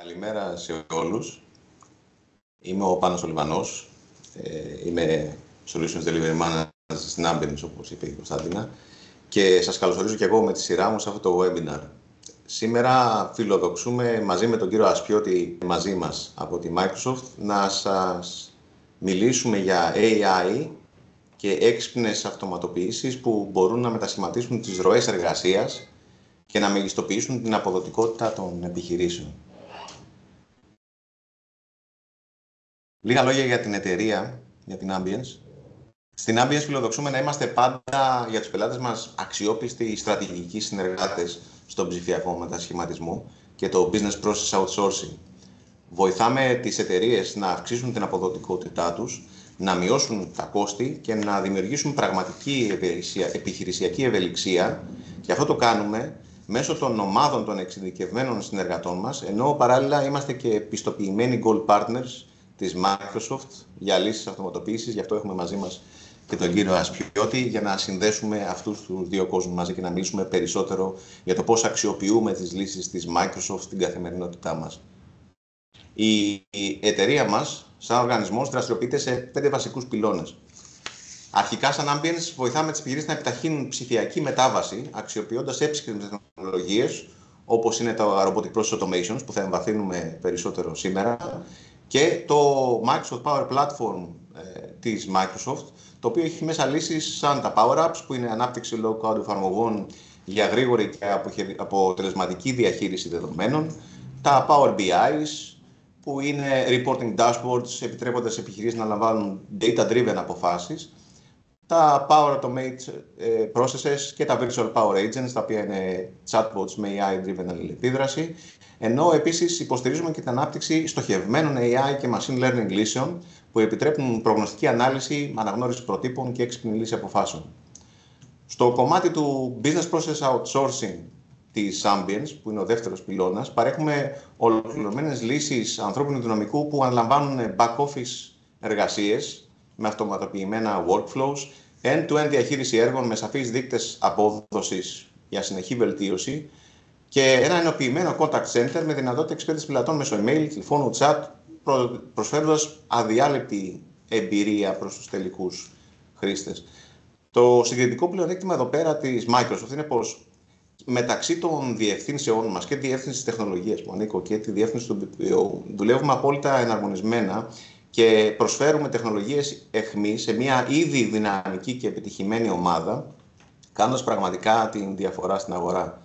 Καλημέρα σε όλους. Είμαι ο Πάνος ο Λιβανός. Είμαι Solutions Delivery Manager στην Ambience, όπως είπε η Κωνσταντίνα. Και σας καλωσορίζω και εγώ με τη σειρά μου σε αυτό το webinar. Σήμερα φιλοδοξούμε μαζί με τον κύριο Ασπιώτη μαζί μας από τη Microsoft να σας μιλήσουμε για AI και έξυπνες αυτοματοποιήσεις που μπορούν να μετασχηματίσουν τις ροές εργασίας και να μεγιστοποιήσουν την αποδοτικότητα των επιχειρήσεων. Λίγα λόγια για την εταιρεία, για την Ambience. Στην Ambience φιλοδοξούμε να είμαστε πάντα για τους πελάτες μας αξιόπιστοι στρατηγικοί συνεργάτες στον ψηφιακό μετασχηματισμό και το business process outsourcing. Βοηθάμε τις εταιρείες να αυξήσουν την αποδοτικότητά τους, να μειώσουν τα κόστη και να δημιουργήσουν πραγματική επιχειρησιακή ευελιξία, και αυτό το κάνουμε μέσω των ομάδων των εξειδικευμένων συνεργατών μας, ενώ παράλληλα είμαστε και πιστοποιημένοι gold partners της Microsoft για λύσεις αυτοματοποίησης. Γι' αυτό έχουμε μαζί μας και τον κύριο Ασπιώτη για να συνδέσουμε αυτούς τους δύο κόσμους μαζί και να μιλήσουμε περισσότερο για το πώς αξιοποιούμε τις λύσεις της Microsoft στην καθημερινότητά μας. Η εταιρεία μας, σαν οργανισμός, δραστηριοποιείται σε 5 βασικούς πυλώνες. Αρχικά, σαν Ambience, βοηθάμε τις επιχειρήσεις να επιταχύνουν ψηφιακή μετάβαση, αξιοποιώντας έξυπνες τεχνολογίες, όπως είναι τα Robotic Process Automations, που θα εμβαθύνουμε περισσότερο σήμερα, και το Microsoft Power Platform της Microsoft, το οποίο έχει μέσα λύσεις σαν τα Power Apps, που είναι ανάπτυξη low-code εφαρμογών για γρήγορη και αποτελεσματική διαχείριση δεδομένων, τα Power BIs, που είναι reporting dashboards, επιτρέποντας σε επιχειρήσεις να λαμβάνουν data-driven αποφάσεις, τα Power Automate processes και τα Virtual Power Agents, τα οποία είναι chatbots με AI-driven αλληλεπίδραση, ενώ επίσης υποστηρίζουμε και την ανάπτυξη στοχευμένων AI και machine learning λύσεων που επιτρέπουν προγνωστική ανάλυση, αναγνώριση προτύπων και έξυπνη λύση αποφάσεων. Στο κομμάτι του Business Process Outsourcing της Ambience, που είναι ο δεύτερος πυλώνας, παρέχουμε ολοκληρωμένες λύσεις ανθρώπινου δυναμικού που αναλαμβάνουν back-office εργασίες με αυτοματοποιημένα workflows, end-to-end διαχείριση έργων με σαφείς δείκτες απόδοσης για συνεχή βελτίωση και ένα ενοποιημένο contact center με δυνατότητα εξυπηρέτησης πελατών μέσω email, τηλεφώνου, chat, προσφέροντας αδιάλειπτη εμπειρία προς τους τελικούς χρήστες. Το συγκριτικό πλεονέκτημα εδώ πέρα της Microsoft είναι πως μεταξύ των διευθύνσεών μας και τη διεύθυνση τεχνολογίας που ανήκω και τη διεύθυνση του BPO δουλεύουμε απόλυτα εναρμονισμένα και προσφέρουμε τεχνολογίες εχμής σε μια ήδη δυναμική και επιτυχημένη ομάδα, κάνοντας πραγματικά την διαφορά στην αγορά.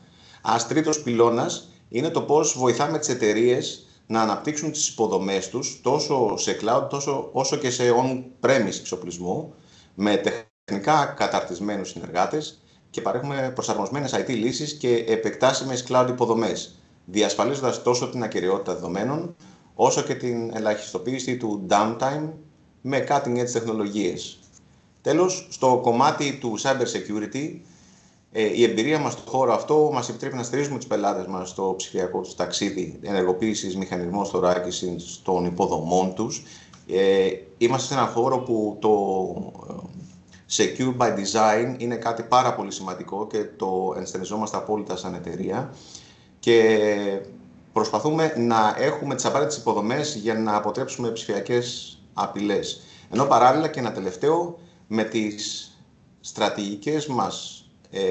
Ένας τρίτος πυλώνας είναι το πώς βοηθάμε τις εταιρείες να αναπτύξουν τις υποδομές τους τόσο σε cloud όσο και σε on-premise εξοπλισμό με τεχνικά καταρτισμένους συνεργάτες και παρέχουμε προσαρμοσμένες IT λύσεις και επεκτάσιμες cloud υποδομές, διασφαλίζοντας τόσο την ακεραιότητα δεδομένων όσο και την ελαχιστοποίηση του downtime με cutting-edge τεχνολογίες. Τέλος, στο κομμάτι του cyber security, η εμπειρία μας στον χώρο αυτό μας επιτρέπει να στηρίζουμε τους πελάτες μας στο ψηφιακό τους ταξίδι, ενεργοποίησης μηχανισμών θωράκισης των υποδομών τους. Είμαστε σε έναν χώρο που το Secure by Design είναι κάτι πάρα πολύ σημαντικό και το ενστερνιζόμαστε απόλυτα σαν εταιρεία και προσπαθούμε να έχουμε τις απαραίτητες υποδομές για να αποτρέψουμε ψηφιακές απειλές. Ενώ παράλληλα και ένα τελευταίο, με τις στρατηγικές μας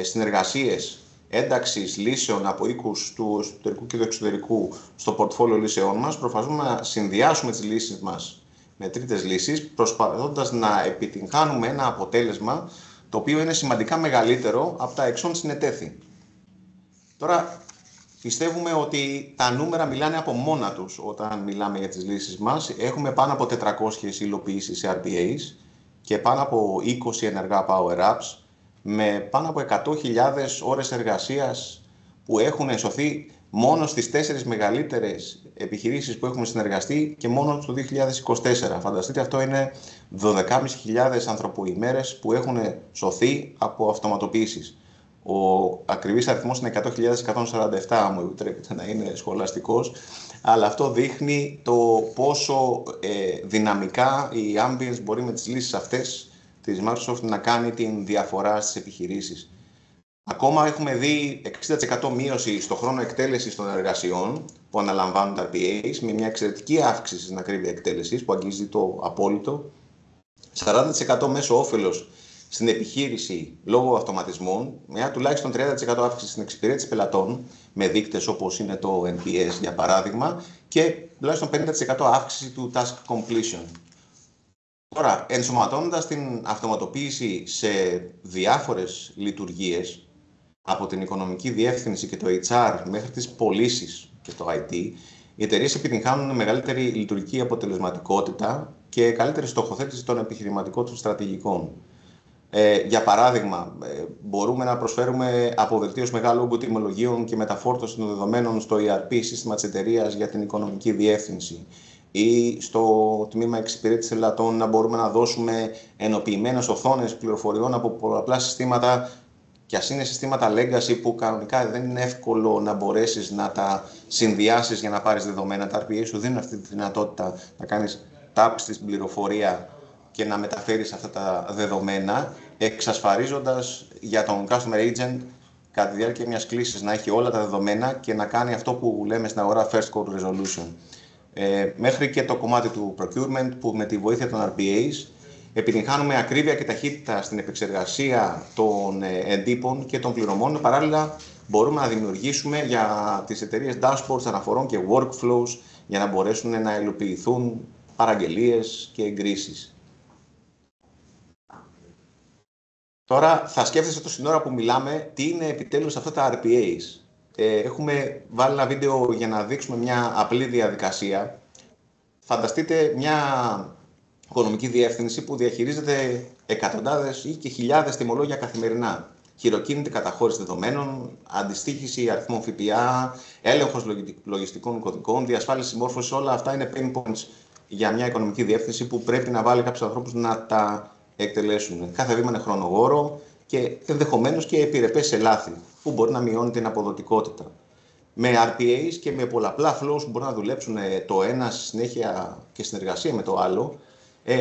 συνεργασίες ένταξης λύσεων από οίκους του εσωτερικού και του εξωτερικού στο πορτφόλιο λύσεών μας, προσπαθούμε να συνδυάσουμε τις λύσεις μας με τρίτες λύσεις, προσπαθώντας να επιτυγχάνουμε ένα αποτέλεσμα το οποίο είναι σημαντικά μεγαλύτερο από τα εξών συνετέθη. Τώρα, πιστεύουμε ότι τα νούμερα μιλάνε από μόνα τους όταν μιλάμε για τις λύσεις μας. Έχουμε πάνω από 400 υλοποιήσεις σε RPAs και πάνω από 20 ενεργά Power Apps με πάνω από 100.000 ώρες εργασίας που έχουν σωθεί μόνο στις 4 μεγαλύτερες επιχειρήσεις που έχουμε συνεργαστεί και μόνο το 2024. Φανταστείτε, αυτό είναι 12.500 ανθρωποημέρες που έχουν σωθεί από αυτοματοποιήσεις. Ο ακριβής αριθμός είναι 100.147, αν μου επιτρέπετε να είναι σχολαστικός, αλλά αυτό δείχνει το πόσο δυναμικά η Ambience μπορεί με τις λύσεις αυτές της Microsoft να κάνει την διαφορά στις επιχειρήσεις. Ακόμα έχουμε δει 60% μείωση στο χρόνο εκτέλεσης των εργασιών που αναλαμβάνουν τα RPAs, με μια εξαιρετική αύξηση στην ακρίβεια εκτέλεσης που αγγίζει το απόλυτο. 40% μέσο όφελος στην επιχείρηση λόγω αυτοματισμών, μια τουλάχιστον 30% αύξηση στην εξυπηρέτηση πελατών, με δείκτες όπως είναι το NPS για παράδειγμα, και τουλάχιστον 50% αύξηση του task completion. Τώρα, ενσωματώνοντας την αυτοματοποίηση σε διάφορες λειτουργίες, από την οικονομική διεύθυνση και το HR μέχρι τις πωλήσεις και το IT, οι εταιρείες επιτυγχάνουν μεγαλύτερη λειτουργική αποτελεσματικότητα και καλύτερη στοχοθέτηση των επιχειρηματικών τους στρατηγικών. Για παράδειγμα, μπορούμε να προσφέρουμε αποβελτίωση μεγάλου όγκου τιμολογίων και μεταφόρτωση των δεδομένων στο ERP σύστημα της εταιρείας για την οικονομική διεύθυνση, ή στο τμήμα εξυπηρέτησης πελατών να μπορούμε να δώσουμε ενοποιημένες οθόνες πληροφοριών από πολλαπλά συστήματα, και ας είναι συστήματα legacy που κανονικά δεν είναι εύκολο να μπορέσεις να τα συνδυάσεις για να πάρεις δεδομένα. Τα RPA σου δίνουν αυτή τη δυνατότητα να κάνεις tap στην πληροφορία και να μεταφέρεις αυτά τα δεδομένα, εξασφαλίζοντας για τον customer agent κατά τη διάρκεια μιας κλήσης να έχει όλα τα δεδομένα και να κάνει αυτό που λέμε στην αγορά first code resolution. Μέχρι και το κομμάτι του procurement, που με τη βοήθεια των RPAs επιτυγχάνουμε ακρίβεια και ταχύτητα στην επεξεργασία των εντύπων και των πληρωμών. Παράλληλα, μπορούμε να δημιουργήσουμε για τις εταιρείες dashboards αναφορών και workflows για να μπορέσουν να υλοποιηθούν παραγγελίες και εγκρίσεις. Τώρα θα σκέφτεσαι τόση ώρα που μιλάμε τι είναι επιτέλους αυτά τα RPAs. Έχουμε βάλει ένα βίντεο για να δείξουμε μια απλή διαδικασία. Φανταστείτε μια οικονομική διεύθυνση που διαχειρίζεται εκατοντάδες ή και χιλιάδες τιμολόγια καθημερινά. Χειροκίνητη καταχώρηση δεδομένων, αντιστοίχηση αριθμών ΦΠΑ, έλεγχος λογιστικών κωδικών, διασφάλιση συμμόρφωσης. Όλα αυτά είναι pain points για μια οικονομική διεύθυνση που πρέπει να βάλει κάποιους ανθρώπους να τα εκτελέσουν. Κάθε βήμα είναι χρονοβόρο και ενδεχομένως και επιρρεπές σε λάθη, που μπορεί να μειώνει την αποδοτικότητα. Με RPAs και με πολλαπλά flows που μπορούν να δουλέψουν το ένα στη συνέχεια και συνεργασία με το άλλο,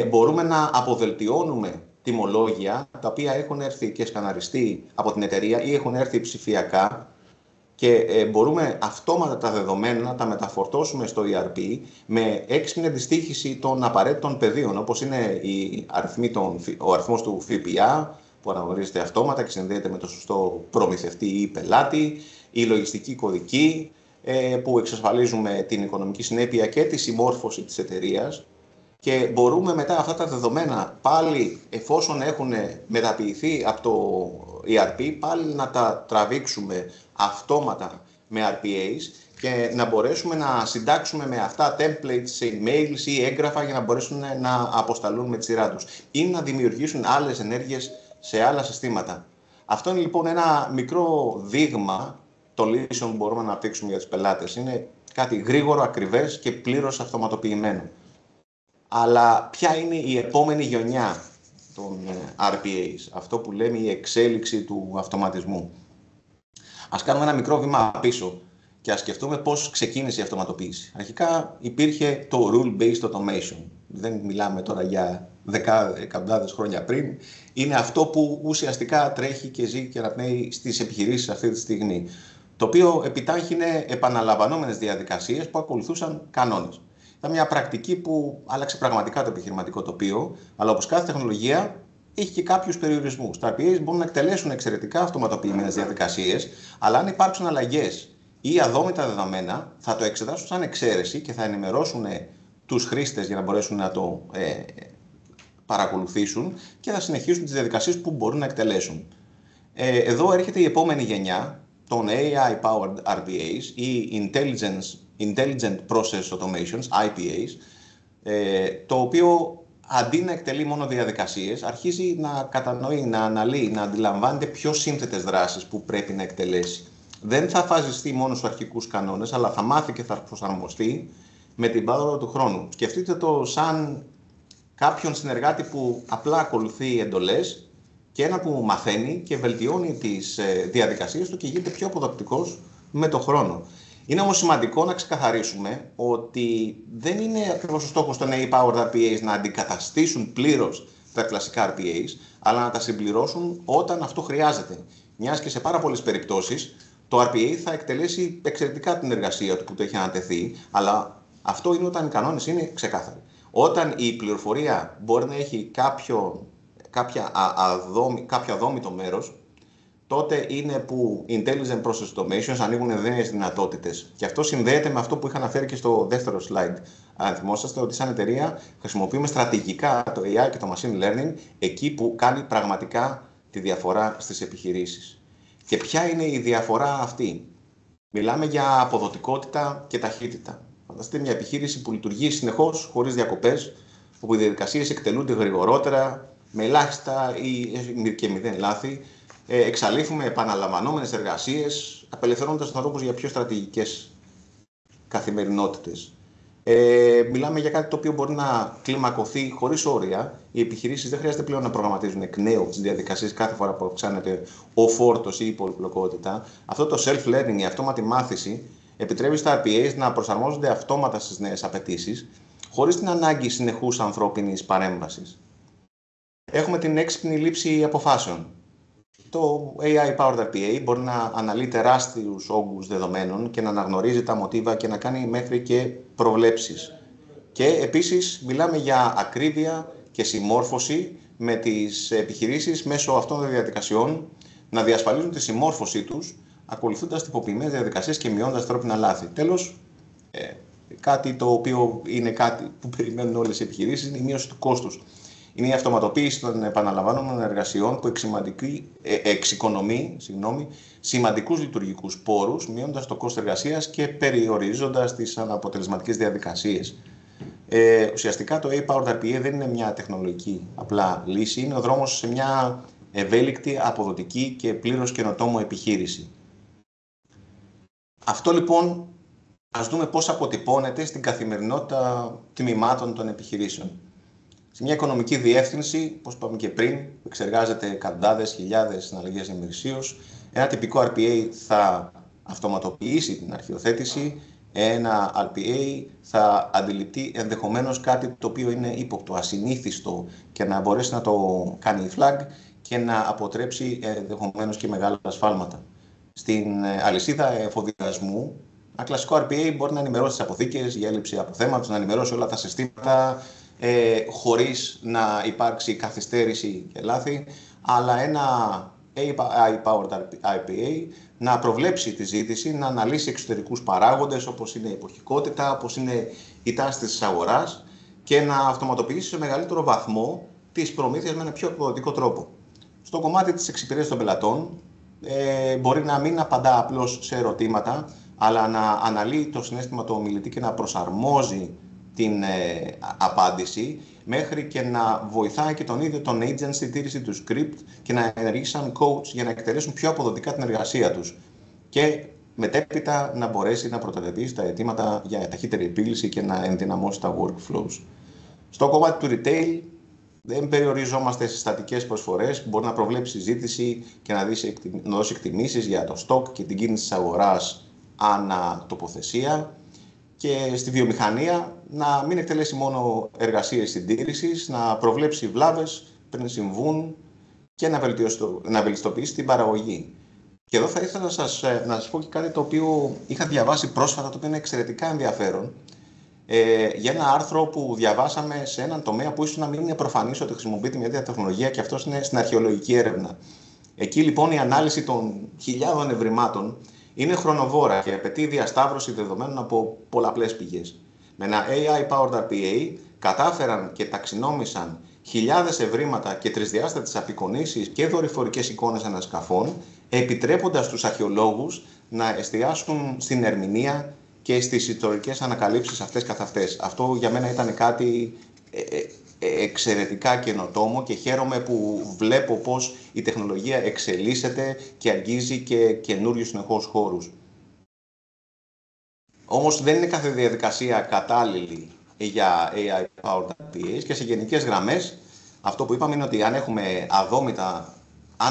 μπορούμε να αποβελτιώνουμε τιμολόγια τα οποία έχουν έρθει και σκαναριστεί από την εταιρεία ή έχουν έρθει ψηφιακά, και μπορούμε αυτόματα τα δεδομένα να τα μεταφορτώσουμε στο ERP με έξυπνη αντιστοίχηση των απαραίτητων πεδίων, όπως είναι ο αριθμός του ΦΠΑ που αναγνωρίζεται αυτόματα και συνδέεται με το σωστό προμηθευτή ή πελάτη, η λογιστική κωδική που εξασφαλίζουμε την οικονομική συνέπεια και τη συμμόρφωση της εταιρείας. Και μπορούμε μετά αυτά τα δεδομένα πάλι, εφόσον έχουν μεταποιηθεί από το ERP, πάλι να τα τραβήξουμε αυτόματα με RPAs και να μπορέσουμε να συντάξουμε με αυτά templates σε emails ή έγγραφα για να μπορέσουν να αποσταλούν με τη σειρά τους ή να δημιουργήσουν άλλες ενέργειες σε άλλα συστήματα. Αυτό είναι λοιπόν ένα μικρό δείγμα των λύσεων που μπορούμε να αναπτύξουμε για τους πελάτες. Είναι κάτι γρήγορο, ακριβές και πλήρως αυτοματοποιημένο. Αλλά ποια είναι η επόμενη γενιά των RPAs, αυτό που λέμε η εξέλιξη του αυτοματισμού? Ας κάνουμε ένα μικρό βήμα πίσω και ας σκεφτούμε πώς ξεκίνησε η αυτοματοποίηση. Αρχικά υπήρχε το rule-based automation. Δεν μιλάμε τώρα για εκατοντάδες χρόνια πριν. Είναι αυτό που ουσιαστικά τρέχει και ζει και αναπνέει στις επιχειρήσεις αυτή τη στιγμή, το οποίο επιτάχυνε επαναλαμβανόμενες διαδικασίες που ακολουθούσαν κανόνες. Ήταν μια πρακτική που άλλαξε πραγματικά το επιχειρηματικό τοπίο, αλλά όπως κάθε τεχνολογία έχει και κάποιους περιορισμούς. Τα RPAs μπορούν να εκτελέσουν εξαιρετικά αυτοματοποιημένες διαδικασίες, αλλά αν υπάρξουν αλλαγές ή αδόμητα δεδομένα, θα το εξετάσουν σαν εξαίρεση και θα ενημερώσουν τους χρήστες για να μπορέσουν να το παρακολουθήσουν και θα συνεχίσουν τις διαδικασίες που μπορούν να εκτελέσουν. Εδώ έρχεται η επόμενη γενιά των AI-powered RPAs ή Intelligent Process Automations, IPAs, το οποίο αντί να εκτελεί μόνο διαδικασίες, αρχίζει να κατανοεί, να αναλύει, να αντιλαμβάνεται πιο σύνθετες δράσεις που πρέπει να εκτελέσει. Δεν θα φαζιστεί μόνο στους αρχικούς κανόνες, αλλά θα μάθει και θα προσαρμοστεί με την πάροδο του χρόνου. Σκεφτείτε το σαν κάποιον συνεργάτη που απλά ακολουθεί εντολές και ένα που μαθαίνει και βελτιώνει τις διαδικασίες του και γίνεται πιο αποδοτικός με το χρόνο. Είναι όμως σημαντικό να ξεκαθαρίσουμε ότι δεν είναι ακριβώς ο στόχος των AI-powered RPAs να αντικαταστήσουν πλήρως τα κλασικά RPAs, αλλά να τα συμπληρώσουν όταν αυτό χρειάζεται. μιας και σε πάρα πολλές περιπτώσεις το RPA θα εκτελέσει εξαιρετικά την εργασία του που του έχει ανατεθεί, αλλά αυτό είναι όταν οι κανόνες είναι ξεκάθαροι. Όταν η πληροφορία μπορεί να έχει κάποιο αδόμητο μέρος, τότε είναι που intelligent process automations ανοίγουν νέες δυνατότητες. Και αυτό συνδέεται με αυτό που είχα αναφέρει και στο δεύτερο slide. Αν θυμόσαστε ότι σαν εταιρεία χρησιμοποιούμε στρατηγικά το AI και το machine learning εκεί που κάνει πραγματικά τη διαφορά στις επιχειρήσεις. Και ποια είναι η διαφορά αυτή? Μιλάμε για αποδοτικότητα και ταχύτητα. Φανταστείτε μια επιχείρηση που λειτουργεί συνεχώς, χωρίς διακοπές, όπου οι διαδικασίες εκτελούνται γρηγορότερα, με ελάχιστα ή και μηδέν λάθη. Εξαλείφουμε επαναλαμβανόμενες εργασίες, απελευθερώνοντας τους ανθρώπους για πιο στρατηγικές καθημερινότητες. Μιλάμε για κάτι το οποίο μπορεί να κλιμακωθεί χωρίς όρια. Οι επιχειρήσεις δεν χρειάζεται πλέον να προγραμματίζουν εκ νέου τις διαδικασίες κάθε φορά που αυξάνεται ο φόρτος ή η πολυπλοκότητα. Αυτό το self-learning, η αυτόματη μάθηση, επιτρέπει στα RPAs να προσαρμόζονται αυτόματα στις νέες απαιτήσεις, χωρίς την ανάγκη συνεχούς ανθρώπινης παρέμβασης. Έχουμε την έξυπνη λήψη αποφάσεων. Το AI-powered RPA μπορεί να αναλύει τεράστιους όγκους δεδομένων και να αναγνωρίζει τα μοτίβα και να κάνει μέχρι και προβλέψεις. Και επίσης μιλάμε για ακρίβεια και συμμόρφωση με τις επιχειρήσεις μέσω αυτών των διαδικασιών, να διασφαλίζουν τη συμμόρφωσή τους, ακολουθώντας τυποποιημένες διαδικασίες και μειώνοντας ανθρώπινα λάθη. Τέλος, κάτι το οποίο είναι κάτι που περιμένουν όλες οι επιχειρήσεις είναι η μείωση του κόστους. Είναι η αυτοματοποίηση των επαναλαμβάνομων εργασιών που εξοικονομεί σημαντικούς λειτουργικούς πόρους, μειώνοντας το κόστος εργασίας και περιορίζοντας τις αναποτελεσματικές διαδικασίες. Ουσιαστικά το AI-powered RPA δεν είναι μια τεχνολογική απλά λύση, είναι ο δρόμος σε μια ευέλικτη, αποδοτική και πλήρως καινοτόμο επιχείρηση. Αυτό λοιπόν ας δούμε πώς αποτυπώνεται στην καθημερινότητα τμήματων των επιχειρήσεων. Σε μια οικονομική διεύθυνση, όπως είπαμε και πριν, που εξεργάζεται εκατοντάδες, χιλιάδες συναλλαγές ημερησίως, ένα τυπικό RPA θα αυτοματοποιήσει την αρχιοθέτηση, ένα RPA θα αντιληπτεί ενδεχομένως κάτι το οποίο είναι ύποπτο, ασυνήθιστο και να μπορέσει να το κάνει flag και να αποτρέψει ενδεχομένως και μεγάλα ασφάλματα. Στην αλυσίδα εφοδιασμού, ένα κλασικό RPA μπορεί να ενημερώσει τις αποθήκες για έλλειψη αποθέματος, να ενημερώσει όλα τα συστήματα, χωρίς να υπάρξει καθυστέρηση και λάθη, αλλά ένα AI-powered RPA να προβλέψει τη ζήτηση, να αναλύσει εξωτερικούς παράγοντες όπως είναι η εποχικότητα, όπως είναι η τάση της αγοράς και να αυτοματοποιήσει σε μεγαλύτερο βαθμό τις προμήθειες με ένα πιο αποδοτικό τρόπο. Στο κομμάτι της εξυπηρέτησης των πελατών μπορεί να μην απαντά απλώς σε ερωτήματα, αλλά να αναλύει το συναίσθημα του ομιλητή και να προσαρμόζει την απάντηση, μέχρι και να βοηθάει και τον ίδιο τον agent στη τήρηση του script και να ενεργεί σαν coach για να εκτελέσουν πιο αποδοτικά την εργασία τους. Και μετέπειτα να μπορέσει να πρωτοτυπήσει τα αιτήματα για ταχύτερη επίλυση και να ενδυναμώσει τα workflows. Στο κομμάτι του retail δεν περιοριζόμαστε σε στατικές προσφορές, μπορεί να προβλέψει ζήτηση και να δώσει εκτιμήσεις για το stock και την κίνηση της αγοράς ανά τοποθεσία. Και στη βιομηχανία να μην εκτελέσει μόνο εργασίες συντήρησης, να προβλέψει βλάβες πριν συμβούν και να βελτιστοποιήσει την παραγωγή. Και εδώ θα ήθελα να σας πω και κάτι το οποίο είχα διαβάσει πρόσφατα, το οποίο είναι εξαιρετικά ενδιαφέρον, για ένα άρθρο που διαβάσαμε σε έναν τομέα που ίσως να μην είναι προφανής ότι χρησιμοποιείται μια τέτοια τεχνολογία, και αυτός είναι στην αρχαιολογική έρευνα. Εκεί λοιπόν η ανάλυση των χιλιάδων ευρημάτων είναι χρονοβόρα και απαιτεί διασταύρωση δεδομένων από πολλαπλές πηγές. Με ένα AI-powered RPA κατάφεραν και ταξινόμησαν χιλιάδες ευρήματα και τρισδιάστατες απεικονίσεις και δορυφορικές εικόνες ανασκαφών, επιτρέποντας στους αρχαιολόγους να εστιάσουν στην ερμηνεία και στις ιστορικές ανακαλύψεις αυτές καθ' αυτές. Αυτό για μένα ήταν κάτι εξαιρετικά καινοτόμο και χαίρομαι που βλέπω πως η τεχνολογία εξελίσσεται και αγγίζει και καινούριους συνεχώς χώρους. Όμως δεν είναι κάθε διαδικασία κατάλληλη για AI-powered RPAs και σε γενικές γραμμές αυτό που είπαμε είναι ότι αν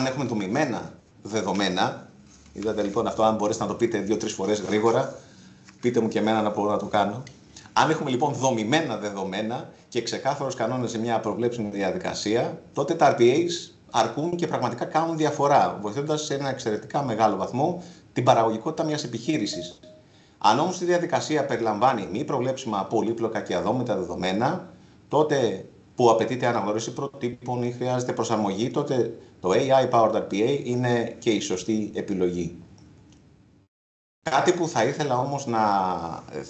έχουμε δομημένα δεδομένα, είδατε λοιπόν αυτό, αν μπορέσετε να το πείτε 2-3 φορές γρήγορα, πείτε μου και εμένα να μπορώ να το κάνω. Αν έχουμε λοιπόν δομημένα δεδομένα και ξεκάθαρους κανόνες σε μια προβλέψιμη διαδικασία, τότε τα RPAs αρκούν και πραγματικά κάνουν διαφορά, βοηθώντας σε ένα εξαιρετικά μεγάλο βαθμό την παραγωγικότητα μιας επιχείρησης. Αν όμως η διαδικασία περιλαμβάνει μη προβλέψιμα, πολύπλοκα και αδόμητα δεδομένα, τότε που απαιτείται αναγνώριση προτύπων ή χρειάζεται προσαρμογή, τότε το AI-powered RPA είναι και η σωστή επιλογή. Κάτι που θα ήθελα όμως να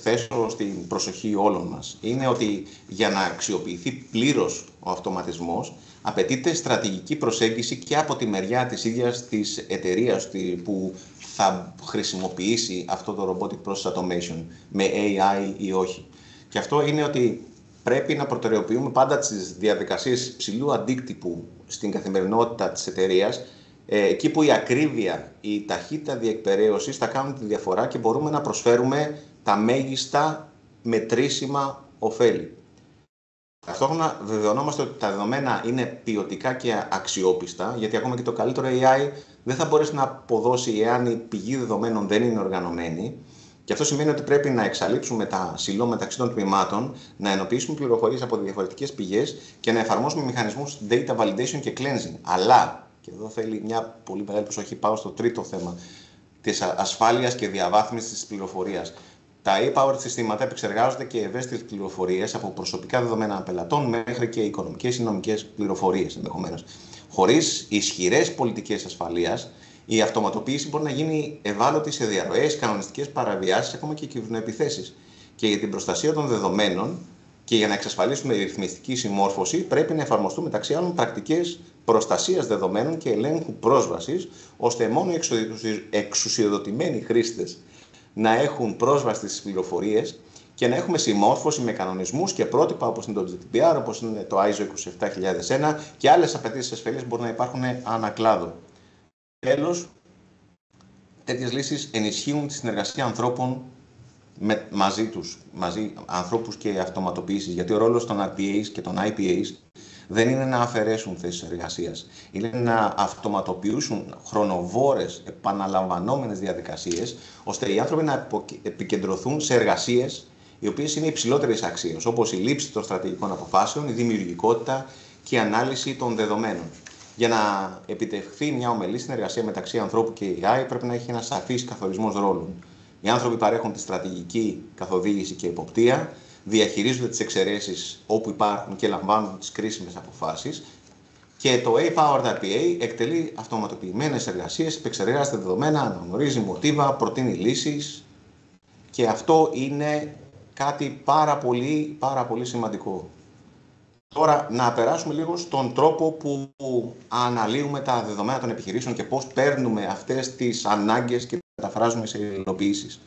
θέσω στην προσοχή όλων μας είναι ότι για να αξιοποιηθεί πλήρως ο αυτοματισμός απαιτείται στρατηγική προσέγγιση και από τη μεριά της ίδιας της εταιρείας που θα χρησιμοποιήσει αυτό το Robotic Process Automation με AI ή όχι. Και αυτό είναι ότι πρέπει να προτεραιοποιούμε πάντα τις διαδικασίες ψηλού αντίκτυπου στην καθημερινότητα της εταιρείας, εκεί που η ακρίβεια, η ταχύτητα διεκπεραίωσης θα κάνουν τη διαφορά και μπορούμε να προσφέρουμε τα μέγιστα μετρήσιμα ωφέλη. Ταυτόχρονα βεβαιωνόμαστε ότι τα δεδομένα είναι ποιοτικά και αξιόπιστα, γιατί ακόμα και το καλύτερο AI δεν θα μπορέσει να αποδώσει εάν η πηγή δεδομένων δεν είναι οργανωμένη. Και αυτό σημαίνει ότι πρέπει να εξαλείψουμε τα σιλό μεταξύ των τμήματων, να ενοποιήσουμε πληροφορίες από διαφορετικές πηγές και να εφαρμόσουμε μηχανισμούς data validation και cleansing. Αλλά, και εδώ θέλει μια πολύ μεγάλη προσοχή, πάω στο τρίτο θέμα της ασφάλειας και διαβάθμισης της πληροφορίας. Τα AI-powered συστήματα επεξεργάζονται και ευαίσθητες πληροφορίες από προσωπικά δεδομένα πελατών μέχρι και οικονομικές ή νομικές πληροφορίες ενδεχομένως. Χωρίς ισχυρές πολιτικές ασφαλείας, η αυτοματοποίηση μπορεί να γίνει ευάλωτη σε διαρροές, κανονιστικές παραβιάσεις, ακόμα και κυβερνοεπιθέσεις. Και για την προστασία των δεδομένων και για να εξασφαλίσουμε ρυθμιστική συμμόρφωση, πρέπει να εφαρμοστούν μεταξύ άλλων πρακτικές προστασίας δεδομένων και ελέγχου πρόσβασης, ώστε μόνο οι εξουσιοδοτημένοι χρήστες να έχουν πρόσβαση στις πληροφορίες και να έχουμε συμμόρφωση με κανονισμούς και πρότυπα όπως είναι το GDPR, όπως είναι το ISO 27001 και άλλες απαιτήσεις ασφαλείας που μπορούν να υπάρχουν ανακλάδο. Τέλος, τέτοιες λύσεις ενισχύουν τη συνεργασία ανθρώπων μαζί ανθρώπους και αυτοματοποιήσεις, γιατί ο ρόλος των RPAs και των IPAs δεν είναι να αφαιρέσουν θέσεις εργασίας, είναι να αυτοματοποιήσουν χρονοβόρες, επαναλαμβανόμενες διαδικασίες, ώστε οι άνθρωποι να επικεντρωθούν σε εργασίες οι οποίες είναι υψηλότερης αξίας, όπως η λήψη των στρατηγικών αποφάσεων, η δημιουργικότητα και η ανάλυση των δεδομένων. Για να επιτευχθεί μια ομελή συνεργασία μεταξύ ανθρώπου και AI, πρέπει να έχει ένα σαφής καθορισμός ρόλων. Οι άνθρωποι παρέχουν τη στρατηγική καθοδήγηση και εποπτεία, διαχειρίζονται τις εξαιρέσεις όπου υπάρχουν και λαμβάνουν τις κρίσιμες αποφάσεις. Και το AI-powered RPA εκτελεί αυτοματοποιημένες εργασίες, επεξεργάζεται δεδομένα, αναγνωρίζει μοτίβα, προτείνει λύσεις. Και αυτό είναι κάτι πάρα πολύ σημαντικό. Τώρα, να περάσουμε λίγο στον τρόπο που αναλύουμε τα δεδομένα των επιχειρήσεων και πώς παίρνουμε αυτές τις ανάγκες και μεταφράζουμε σε υλοποιήσεις.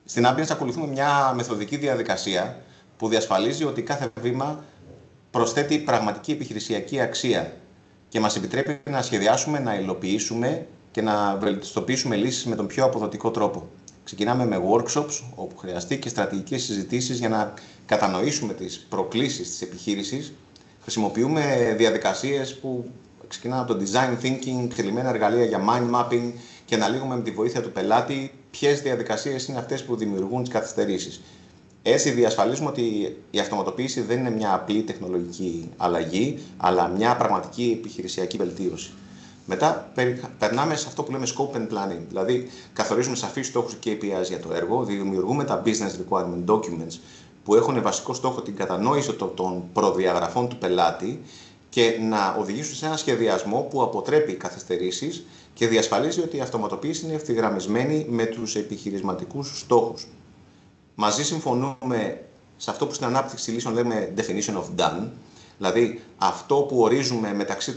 Στην Ambience ακολουθούμε μια μεθοδική διαδικασία που διασφαλίζει ότι κάθε βήμα προσθέτει πραγματική επιχειρησιακή αξία και μας επιτρέπει να σχεδιάσουμε, να υλοποιήσουμε και να βελτιστοποιήσουμε λύσεις με τον πιο αποδοτικό τρόπο. Ξεκινάμε με workshops, όπου χρειαστεί, και στρατηγικές συζητήσεις για να κατανοήσουμε τις προκλήσεις της επιχείρησης. Χρησιμοποιούμε διαδικασίες που ξεκινάνε από το design thinking, θελημένα εργαλεία για mind mapping και αναλύουμε με τη βοήθεια του πελάτη ποιες διαδικασίες είναι αυτές που δημιουργούν τις καθυστερήσεις. Έτσι διασφαλίζουμε ότι η αυτοματοποίηση δεν είναι μια απλή τεχνολογική αλλαγή, αλλά μια πραγματική επιχειρησιακή βελτίωση. Μετά περνάμε σε αυτό που λέμε scope and planning, δηλαδή καθορίζουμε σαφείς στόχους και KPIs για το έργο, δημιουργούμε τα business requirement documents που έχουν βασικό στόχο την κατανόηση των προδιαγραφών του πελάτη και να οδηγήσουν σε ένα σχεδιασμό που αποτρέπει καθυστερήσεις και διασφαλίζει ότι η αυτοματοποίηση είναι ευθυγραμμισμένη με τους επιχειρηματικούς στόχους. Μαζί συμφωνούμε σε αυτό που στην ανάπτυξη λύσεων λέμε definition of done, δηλαδή αυτό που ορίζουμε μεταξύ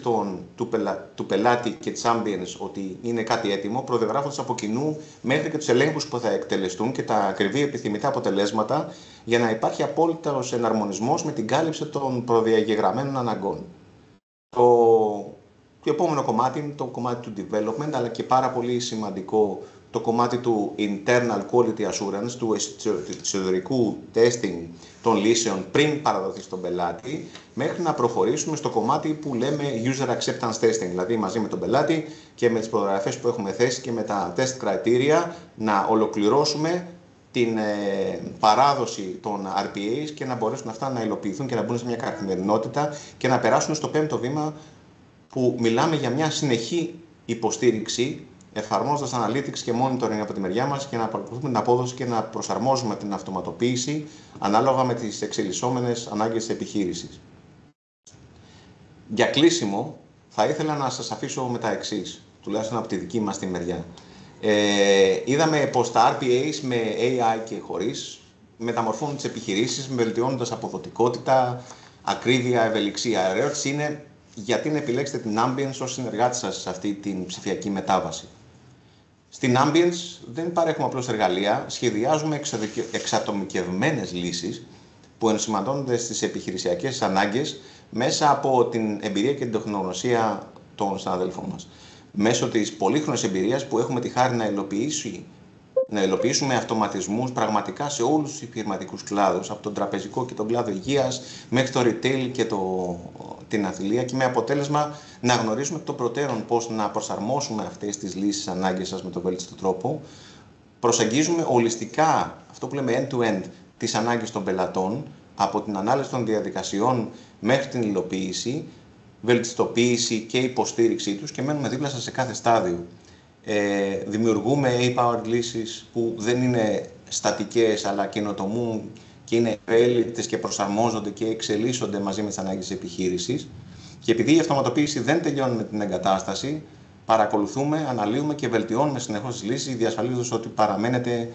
του πελάτη και της Ambience ότι είναι κάτι έτοιμο, προδιαγράφοντας από κοινού μέχρι και τους ελέγχους που θα εκτελεστούν και τα ακριβή επιθυμητά αποτελέσματα για να υπάρχει απόλυτος εναρμονισμός με την κάλυψη των προδιαγεγραμμένων αναγκών. Το επόμενο κομμάτι είναι το κομμάτι του development, αλλά και πάρα πολύ σημαντικό το κομμάτι του internal quality assurance, του εσωτερικού testing των λύσεων πριν παραδοθεί στον πελάτη, μέχρι να προχωρήσουμε στο κομμάτι που λέμε user acceptance testing, δηλαδή μαζί με τον πελάτη και με τις προδιαγραφές που έχουμε θέσει και με τα test criteria να ολοκληρώσουμε την παράδοση των RPAs και να μπορέσουν αυτά να υλοποιηθούν και να μπουν σε μια καθημερινότητα και να περάσουν στο πέμπτο βήμα που μιλάμε για μια συνεχή υποστήριξη, εφαρμόζοντας analytics και monitoring από τη μεριά μας και να παρακολουθούμε την απόδοση και να προσαρμόζουμε την αυτοματοποίηση ανάλογα με τις εξελισσόμενες ανάγκες της επιχείρησης. Για κλείσιμο, θα ήθελα να σας αφήσω με τα εξής, τουλάχιστον από τη δική μας τη μεριά. Είδαμε πως τα RPAs με AI και χωρίς μεταμορφώνουν τις επιχειρήσεις, βελτιώνοντας αποδοτικότητα, ακρίβεια, ευελιξία. Η ερώτηση είναι γιατί να επιλέξετε την Ambience ως συνεργάτη σας σε αυτή την ψηφιακή μετάβαση. Στην Ambience δεν παρέχουμε απλώς εργαλεία, σχεδιάζουμε εξατομικευμένες λύσεις που ενσωματώνονται στις επιχειρησιακές ανάγκες μέσα από την εμπειρία και την τεχνογνωσία των συναδέλφων μας. Μέσω της πολύχρονης εμπειρίας που έχουμε τη χάρη να υλοποιήσουμε αυτοματισμούς πραγματικά σε όλους τους επιχειρηματικούς κλάδους, από τον τραπεζικό και τον κλάδο υγείας μέχρι το retail και την αθλία, και με αποτέλεσμα να γνωρίσουμε εκ των προτέρων πώς να προσαρμόσουμε αυτές τις λύσεις ανάγκες σας με τον βέλτιστο τρόπο. Προσεγγίζουμε ολιστικά, αυτό που λέμε end-to-end, τις ανάγκες των πελατών, από την ανάλυση των διαδικασιών μέχρι την υλοποίηση, βελτιστοποίηση και υποστήριξή τους, και μένουμε δίπλα σας σε κάθε στάδιο. Δημιουργούμε AI-powered λύσεις που δεν είναι στατικές αλλά καινοτομούν και είναι ευέλικτες και προσαρμόζονται και εξελίσσονται μαζί με τις ανάγκες της επιχείρησης. Και επειδή η αυτοματοποίηση δεν τελειώνει με την εγκατάσταση, παρακολουθούμε, αναλύουμε και βελτιώνουμε συνεχώς τις λύσεις, διασφαλίζοντας ότι παραμένετε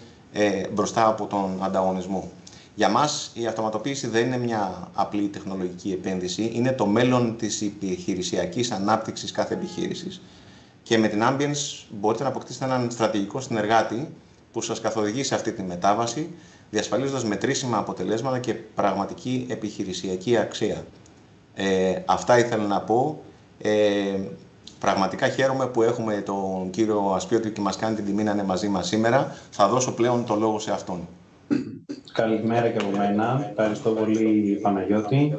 μπροστά από τον ανταγωνισμό. Για μας η αυτοματοποίηση δεν είναι μια απλή τεχνολογική επένδυση, είναι το μέλλον της επιχειρησιακής ανάπτυξης κάθε επιχείρησης. Και με την Ambience μπορείτε να αποκτήσετε έναν στρατηγικό συνεργάτη που σας καθοδηγεί σε αυτή τη μετάβαση, διασφαλίζοντας μετρήσιμα αποτελέσματα και πραγματική επιχειρησιακή αξία. Αυτά ήθελα να πω. Πραγματικά χαίρομαι που έχουμε τον κύριο Ασπιώτη και μας κάνει την τιμή να είναι μαζί μας σήμερα. Θα δώσω πλέον το λόγο σε αυτόν. Καλημέρα και από μένα. Ευχαριστώ πολύ, Παναγιώτη.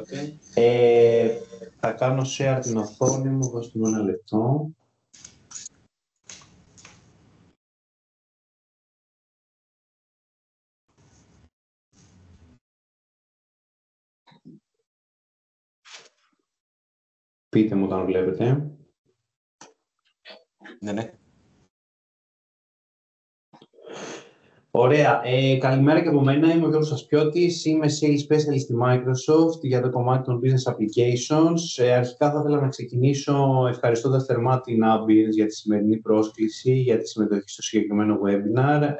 Θα κάνω share την οθόνη μου, δώστε μου ένα λεπτό. Πείτε μου όταν βλέπετε. Ναι. Ωραία. Καλημέρα και από μένα. Είμαι ο Γιώργος Ασπιώτης. Είμαι Sales Specialist στη Microsoft για το κομμάτι των Business Applications. Αρχικά θα ήθελα να ξεκινήσω ευχαριστώντας θερμά την Ambience για τη σημερινή πρόσκληση, για τη συμμετοχή στο συγκεκριμένο webinar.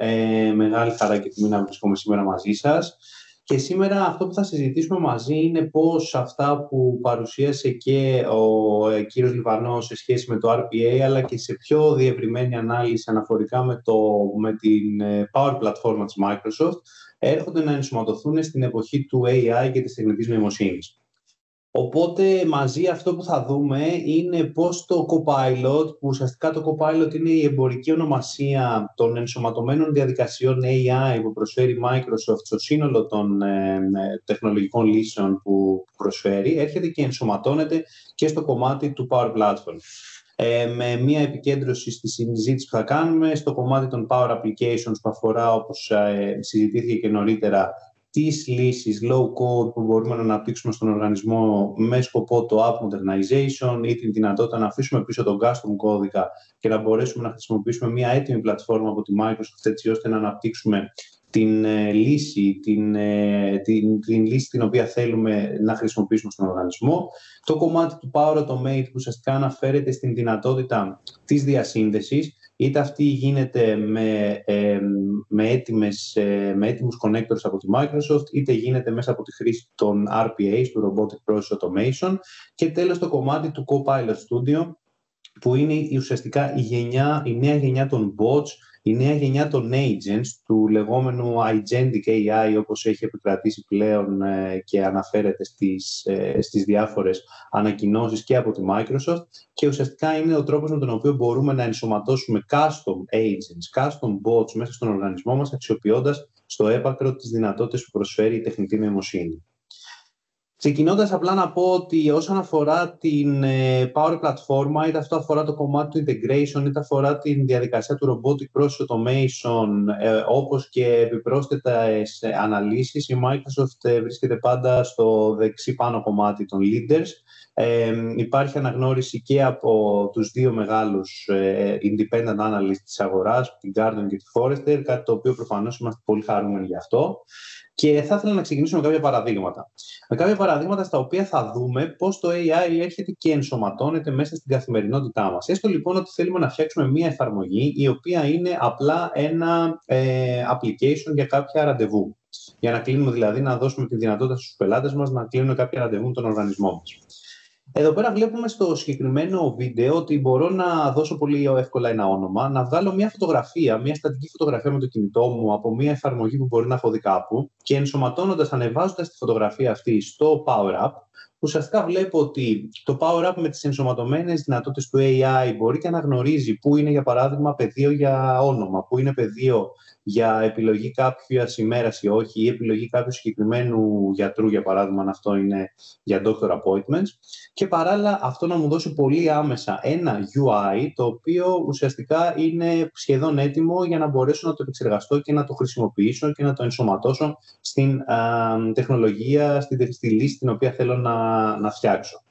Μεγάλη χαρά και τιμή να βρίσκομαι σήμερα μαζί σας. Και σήμερα αυτό που θα συζητήσουμε μαζί είναι πώς αυτά που παρουσίασε και ο κύριος Λιβανός σε σχέση με το RPA, αλλά και σε πιο διευρυμένη ανάλυση αναφορικά με την Power πλατφόρμα της Microsoft, έρχονται να ενσωματωθούν στην εποχή του AI και της τεχνητής νοημοσύνης. Οπότε μαζί αυτό που θα δούμε είναι πώς το Copilot, που ουσιαστικά το Copilot είναι η εμπορική ονομασία των ενσωματωμένων διαδικασιών AI που προσφέρει η Microsoft στο σύνολο των τεχνολογικών λύσεων που προσφέρει, έρχεται και ενσωματώνεται και στο κομμάτι του Power Platform. Με μια επικέντρωση στη συζήτηση που θα κάνουμε στο κομμάτι των Power Applications που αφορά, όπως συζητήθηκε και νωρίτερα, τις λύσεις low-code που μπορούμε να αναπτύξουμε στον οργανισμό με σκοπό το app modernization ή την δυνατότητα να αφήσουμε πίσω τον custom κώδικα και να μπορέσουμε να χρησιμοποιήσουμε μια έτοιμη πλατφόρμα από τη Microsoft έτσι ώστε να αναπτύξουμε την λύση, την λύση την οποία θέλουμε να χρησιμοποιήσουμε στον οργανισμό. Το κομμάτι του Power Automate που ουσιαστικά αναφέρεται στην δυνατότητα της διασύνδεσης, είτε αυτή γίνεται με έτοιμους connectors από τη Microsoft, είτε γίνεται μέσα από τη χρήση των RPAs, του Robotic Process Automation. Και τέλος το κομμάτι του Copilot Studio, που είναι ουσιαστικά η νέα γενιά των bots, η νέα γενιά των agents, του λεγόμενου agentic AI, όπως έχει επικρατήσει πλέον και αναφέρεται στις διάφορες ανακοινώσεις και από τη Microsoft, και ουσιαστικά είναι ο τρόπος με τον οποίο μπορούμε να ενσωματώσουμε custom agents, custom bots μέσα στον οργανισμό μας, αξιοποιώντας στο έπακρο τις δυνατότητες που προσφέρει η τεχνητή νοημοσύνη. Ξεκινώντας απλά να πω ότι όσον αφορά την Power Platform, είτε αυτό αφορά το κομμάτι του integration, είτε αφορά τη διαδικασία του Robotic Process Automation, όπως και επιπρόσθετες αναλύσεις, η Microsoft βρίσκεται πάντα στο δεξί πάνω κομμάτι των leaders. Υπάρχει αναγνώριση και από τους δύο μεγάλους independent analysts της αγοράς, την Gartner και τη Forrester, κάτι το οποίο προφανώς είμαστε πολύ χαρούμενοι γι' αυτό. Και θα ήθελα να ξεκινήσω με κάποια παραδείγματα. Με κάποια παραδείγματα στα οποία θα δούμε πώς το AI έρχεται και ενσωματώνεται μέσα στην καθημερινότητά μας. Έστω λοιπόν ότι θέλουμε να φτιάξουμε μία εφαρμογή η οποία είναι απλά ένα application για κάποια ραντεβού. Για να κλείνουμε δηλαδή, να δώσουμε τη δυνατότητα στους πελάτες μας να κλείνουν κάποια ραντεβού με τον οργανισμό μας. Εδώ πέρα βλέπουμε στο συγκεκριμένο βίντεο ότι μπορώ να δώσω πολύ εύκολα ένα όνομα, να βγάλω μια φωτογραφία, μια στατική φωτογραφία με το κινητό μου από μια εφαρμογή που μπορεί να έχω δει κάπου και ενσωματώνοντας, ανεβάζοντας τη φωτογραφία αυτή στο Power Up, ουσιαστικά βλέπω ότι το Power Up με τις ενσωματωμένες δυνατότητες του AI μπορεί και να γνωρίζει πού είναι, για παράδειγμα, πεδίο για όνομα, πού είναι πεδίο για επιλογή κάποιας ημέρας ή όχι, ή επιλογή κάποιου συγκεκριμένου γιατρού, για παράδειγμα, αν αυτό είναι για doctor appointments. Και παράλληλα αυτό να μου δώσει πολύ άμεσα ένα UI, το οποίο ουσιαστικά είναι σχεδόν έτοιμο για να μπορέσω να το επεξεργαστώ και να το χρησιμοποιήσω και να το ενσωματώσω στην τεχνολογία, στη λύση την οποία θέλω να φτιάξω.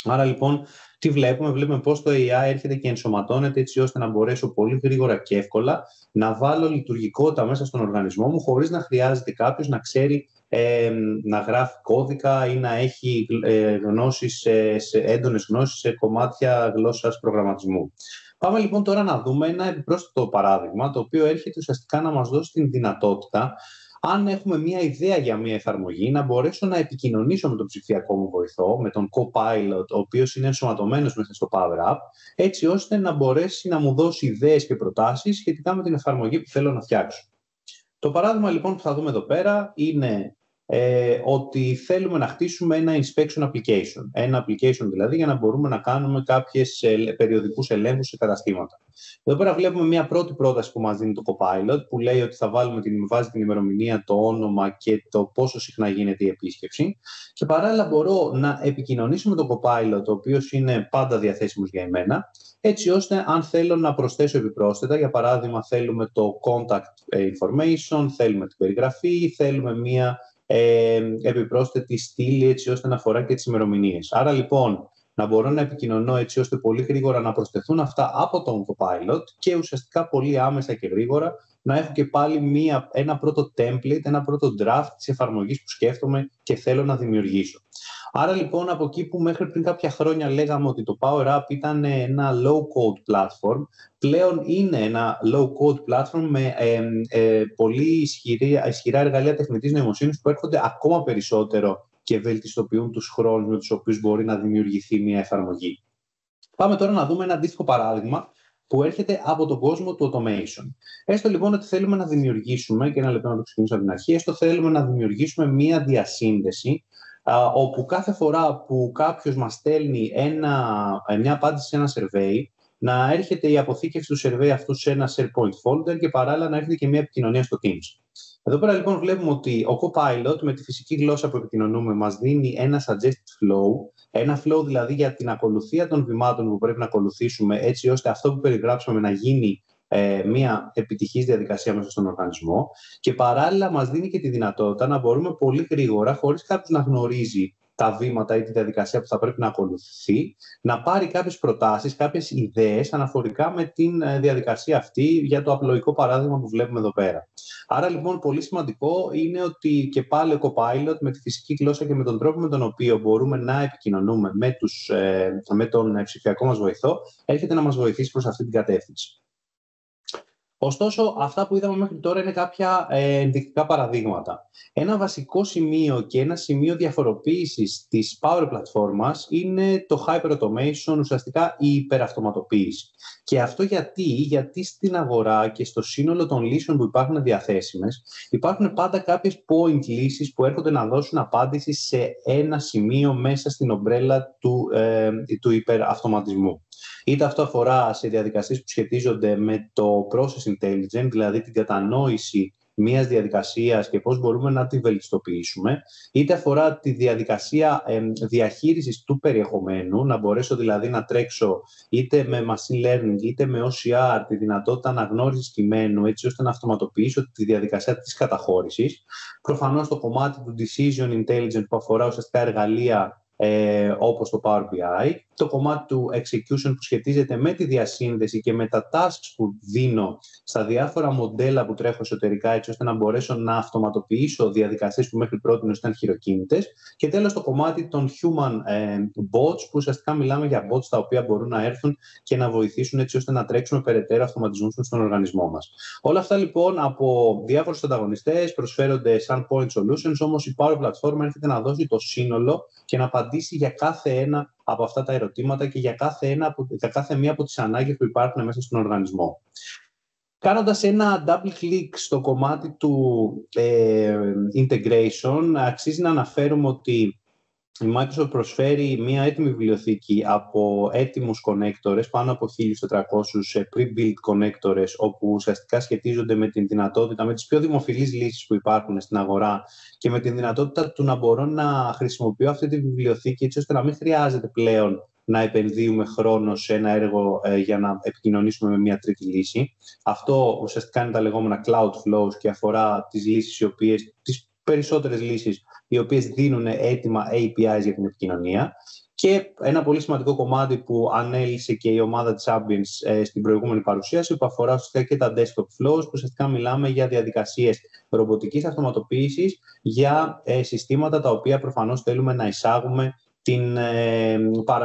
Άρα λοιπόν, τι βλέπουμε? Βλέπουμε πώς το AI έρχεται και ενσωματώνεται έτσι ώστε να μπορέσω πολύ γρήγορα και εύκολα να βάλω λειτουργικότητα μέσα στον οργανισμό μου χωρίς να χρειάζεται κάποιος να ξέρει να γράφει κώδικα ή να έχει έντονες γνώσεις σε κομμάτια γλώσσας προγραμματισμού. Πάμε λοιπόν τώρα να δούμε ένα επιπρόσθετο παράδειγμα, το οποίο έρχεται ουσιαστικά να μας δώσει την δυνατότητα, αν έχουμε μια ιδέα για μια εφαρμογή, να μπορέσω να επικοινωνήσω με τον ψηφιακό μου βοηθό, με τον Copilot, ο οποίος είναι ενσωματωμένος μέσα στο Power Up, έτσι ώστε να μπορέσει να μου δώσει ιδέες και προτάσεις σχετικά με την εφαρμογή που θέλω να φτιάξω. Το παράδειγμα λοιπόν που θα δούμε εδώ πέρα είναι ότι θέλουμε να χτίσουμε ένα inspection application. Ένα application δηλαδή για να μπορούμε να κάνουμε κάποιες περιοδικούς ελέγχους σε καταστήματα. Εδώ πέρα βλέπουμε μια πρώτη πρόταση που μας δίνει το Copilot, που λέει ότι θα βάζει την ημερομηνία, το όνομα και το πόσο συχνά γίνεται η επίσκεψη. Και παράλληλα μπορώ να επικοινωνήσω με τον Copilot, ο οποίος είναι πάντα διαθέσιμος για εμένα, έτσι ώστε αν θέλω να προσθέσω επιπρόσθετα, για παράδειγμα θέλουμε το contact information, θέλουμε την περιγραφή, θέλουμε μια επιπρόσθετη στήλη έτσι ώστε να αφορά και τις ημερομηνίες. Άρα λοιπόν να μπορώ να επικοινωνώ έτσι ώστε πολύ γρήγορα να προσθεθούν αυτά από τον Copilot και ουσιαστικά πολύ άμεσα και γρήγορα να έχω και πάλι ένα πρώτο template, ένα πρώτο draft της εφαρμογής που σκέφτομαι και θέλω να δημιουργήσω. Άρα λοιπόν από εκεί που μέχρι πριν κάποια χρόνια λέγαμε ότι το Power Up ήταν ένα low-code platform, πλέον είναι ένα low-code platform με πολύ ισχυρά εργαλεία τεχνητής νοημοσύνης που έρχονται ακόμα περισσότερο και βελτιστοποιούν τους χρόνους με τους οποίους μπορεί να δημιουργηθεί μια εφαρμογή. Πάμε τώρα να δούμε ένα αντίστοιχο παράδειγμα που έρχεται από τον κόσμο του automation. Έστω λοιπόν ότι θέλουμε να δημιουργήσουμε, και ένα λεπτό να το ξεκινήσω από την αρχή, έστω θέλουμε να δημιουργήσουμε μια διασύνδεση όπου κάθε φορά που κάποιος μας στέλνει μια απάντηση σε ένα survey, να έρχεται η αποθήκευση του survey αυτού σε ένα SharePoint folder και παράλληλα να έρχεται και μια επικοινωνία στο Teams. Εδώ πέρα λοιπόν βλέπουμε ότι ο Copilot με τη φυσική γλώσσα που επικοινωνούμε μας δίνει ένα suggested flow, ένα flow δηλαδή για την ακολουθία των βημάτων που πρέπει να ακολουθήσουμε έτσι ώστε αυτό που περιγράψαμε να γίνει μια επιτυχής διαδικασία μέσα στον οργανισμό και παράλληλα μας δίνει και τη δυνατότητα να μπορούμε πολύ γρήγορα, χωρίς κάποιος να γνωρίζει τα βήματα ή τη διαδικασία που θα πρέπει να ακολουθηθεί, να πάρει κάποιες προτάσεις, κάποιες ιδέες αναφορικά με τη διαδικασία αυτή για το απλοϊκό παράδειγμα που βλέπουμε εδώ πέρα. Άρα λοιπόν πολύ σημαντικό είναι ότι και πάλι ο Copilot με τη φυσική γλώσσα και με τον τρόπο με τον οποίο μπορούμε να επικοινωνούμε με τον ψηφιακό μας βοηθό έρχεται να μας βοηθήσει προς αυτή την κατεύθυνση. Ωστόσο, αυτά που είδαμε μέχρι τώρα είναι κάποια ενδεικτικά παραδείγματα. Ένα βασικό σημείο και ένα σημείο διαφοροποίησης της Power Platform είναι το Hyper Automation, ουσιαστικά η υπεραυτοματοποίηση. Και αυτό γιατί στην αγορά και στο σύνολο των λύσεων που υπάρχουν διαθέσιμες, υπάρχουν πάντα κάποιες point λύσεις που έρχονται να δώσουν απάντηση σε ένα σημείο μέσα στην ομπρέλα του υπεραυτοματισμού. Είτε αυτό αφορά σε διαδικασίες που σχετίζονται με το process intelligence, δηλαδή την κατανόηση μιας διαδικασίας και πώς μπορούμε να τη βελτιστοποιήσουμε, είτε αφορά τη διαδικασία διαχείρισης του περιεχομένου, να μπορέσω δηλαδή να τρέξω είτε με machine learning είτε με OCR τη δυνατότητα αναγνώρισης κειμένου, έτσι ώστε να αυτοματοποιήσω τη διαδικασία της καταχώρησης. Προφανώς το κομμάτι του decision intelligence που αφορά ουσιαστικά εργαλεία όπως το Power BI, το κομμάτι του execution που σχετίζεται με τη διασύνδεση και με τα tasks που δίνω στα διάφορα μοντέλα που τρέχω εσωτερικά, έτσι ώστε να μπορέσω να αυτοματοποιήσω διαδικασίες που μέχρι πρώτη ήταν χειροκίνητες, και τέλος το κομμάτι των human bots, που ουσιαστικά μιλάμε για bots τα οποία μπορούν να έρθουν και να βοηθήσουν έτσι ώστε να τρέξουμε περαιτέρω αυτοματισμούς στον οργανισμό μας. Όλα αυτά λοιπόν από διάφορους ανταγωνιστές προσφέρονται σαν point solutions, όμως η Power Platform έρχεται να δώσει το σύνολο και να απαντήσει για κάθε ένα από αυτά τα ερωτήματα και για κάθε μία από τις ανάγκες που υπάρχουν μέσα στον οργανισμό. Κάνοντας ένα double click στο κομμάτι του integration, αξίζει να αναφέρουμε ότι η Microsoft προσφέρει μια έτοιμη βιβλιοθήκη από έτοιμους connectors, πάνω από 1.400 pre-built connectors, όπου ουσιαστικά σχετίζονται με την δυνατότητα, με τις πιο δημοφιλείς λύσεις που υπάρχουν στην αγορά και με την δυνατότητα του να μπορώ να χρησιμοποιώ αυτή τη βιβλιοθήκη έτσι ώστε να μην χρειάζεται πλέον να επενδύουμε χρόνο σε ένα έργο για να επικοινωνήσουμε με μια τρίτη λύση. Αυτό ουσιαστικά είναι τα λεγόμενα cloud flows και αφορά τις λύσεις τις περισσότερες λύσεις οι οποίες δίνουν έτοιμα APIs για την επικοινωνία. Και ένα πολύ σημαντικό κομμάτι που ανέλησε και η ομάδα της Ambience στην προηγούμενη παρουσίαση, που αφορά ουσιαστικά και τα desktop flows, που ουσιαστικά μιλάμε για διαδικασίες ρομποτικής αυτοματοποίησης για συστήματα τα οποία προφανώς θέλουμε να εισάγουμε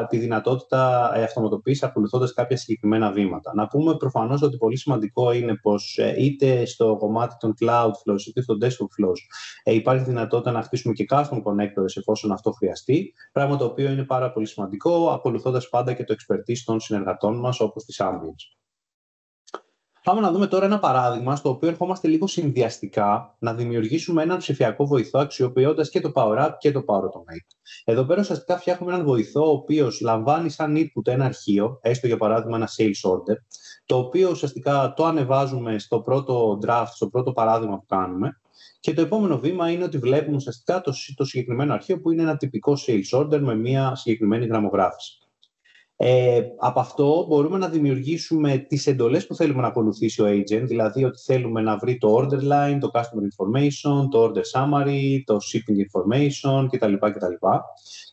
τη δυνατότητα αυτοματοποίησης ακολουθώντας κάποια συγκεκριμένα βήματα. Να πούμε προφανώς ότι πολύ σημαντικό είναι πως είτε στο κομμάτι των cloud flows είτε στο desktop flows υπάρχει δυνατότητα να χτίσουμε και custom connectors εφόσον αυτό χρειαστεί, πράγμα το οποίο είναι πάρα πολύ σημαντικό, ακολουθώντας πάντα και το expertise των συνεργατών μας όπως της Ambience. Πάμε να δούμε τώρα ένα παράδειγμα στο οποίο ερχόμαστε λίγο συνδυαστικά να δημιουργήσουμε έναν ψηφιακό βοηθό αξιοποιώντας και το Power Up και το Power Automate. Εδώ πέρα ουσιαστικά φτιάχνουμε έναν βοηθό ο οποίος λαμβάνει σαν input ένα αρχείο, έστω για παράδειγμα ένα sales order, το οποίο ουσιαστικά το ανεβάζουμε στο πρώτο draft, στο πρώτο παράδειγμα που κάνουμε. Και το επόμενο βήμα είναι ότι βλέπουμε ουσιαστικά το συγκεκριμένο αρχείο που είναι ένα τυπικό sales order με μια συγκεκριμένη γραμμογράφηση. Από αυτό μπορούμε να δημιουργήσουμε τις εντολές που θέλουμε να ακολουθήσει ο agent, δηλαδή ότι θέλουμε να βρει το order line, το customer information, το order summary, το shipping information κτλ.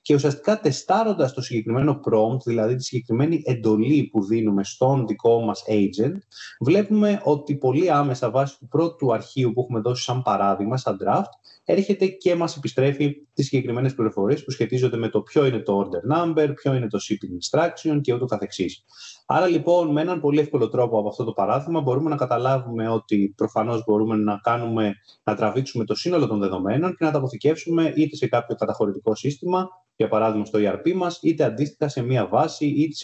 Και ουσιαστικά τεστάροντας το συγκεκριμένο prompt, δηλαδή τη συγκεκριμένη εντολή που δίνουμε στον δικό μας agent, βλέπουμε ότι πολύ άμεσα βάσει του πρώτου αρχείου που έχουμε δώσει σαν παράδειγμα, σαν draft, έρχεται και μας επιστρέφει τις συγκεκριμένες πληροφορίες που σχετίζονται με το ποιο είναι το order number, ποιο είναι το shipping instruction και ούτω καθεξής. Άρα λοιπόν με έναν πολύ εύκολο τρόπο από αυτό το παράδειγμα μπορούμε να καταλάβουμε ότι προφανώς μπορούμε να τραβήξουμε το σύνολο των δεδομένων και να τα αποθηκεύσουμε είτε σε κάποιο καταχωρητικό σύστημα, για παράδειγμα στο ERP μας, είτε αντίστοιχα σε μία βάση είτε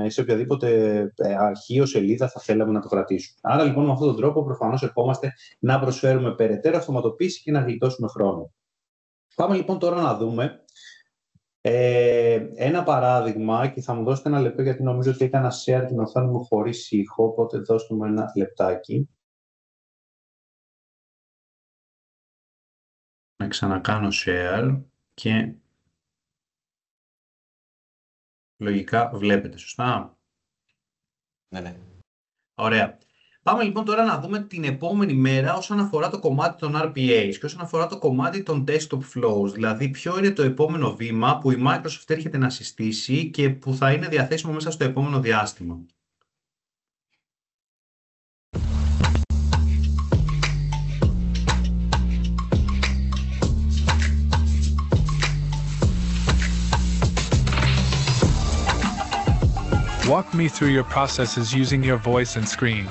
σε οποιαδήποτε αρχείο, σελίδα θα θέλαμε να το κρατήσουμε. Άρα λοιπόν με αυτόν τον τρόπο προφανώς ερχόμαστε να προσφέρουμε περαιτέρω αυτοματοποίηση και να γλιτώσουμε χρόνο. Πάμε λοιπόν τώρα να δούμε ένα παράδειγμα και θα μου δώσετε ένα λεπτό γιατί νομίζω ότι έκανα share την οθόνη μου χωρίς ήχο, οπότε δώστε μου ένα λεπτάκι. Να ξανακάνω share και λογικά βλέπετε, σωστά? Ναι. Ωραία. Πάμε λοιπόν τώρα να δούμε την επόμενη μέρα όσον αφορά το κομμάτι των RPAs και όσον αφορά το κομμάτι των desktop flows, δηλαδή ποιο είναι το επόμενο βήμα που η Microsoft έρχεται να συστήσει και που θα είναι διαθέσιμο μέσα στο επόμενο διάστημα. Walk me through your processes using your voice and screen,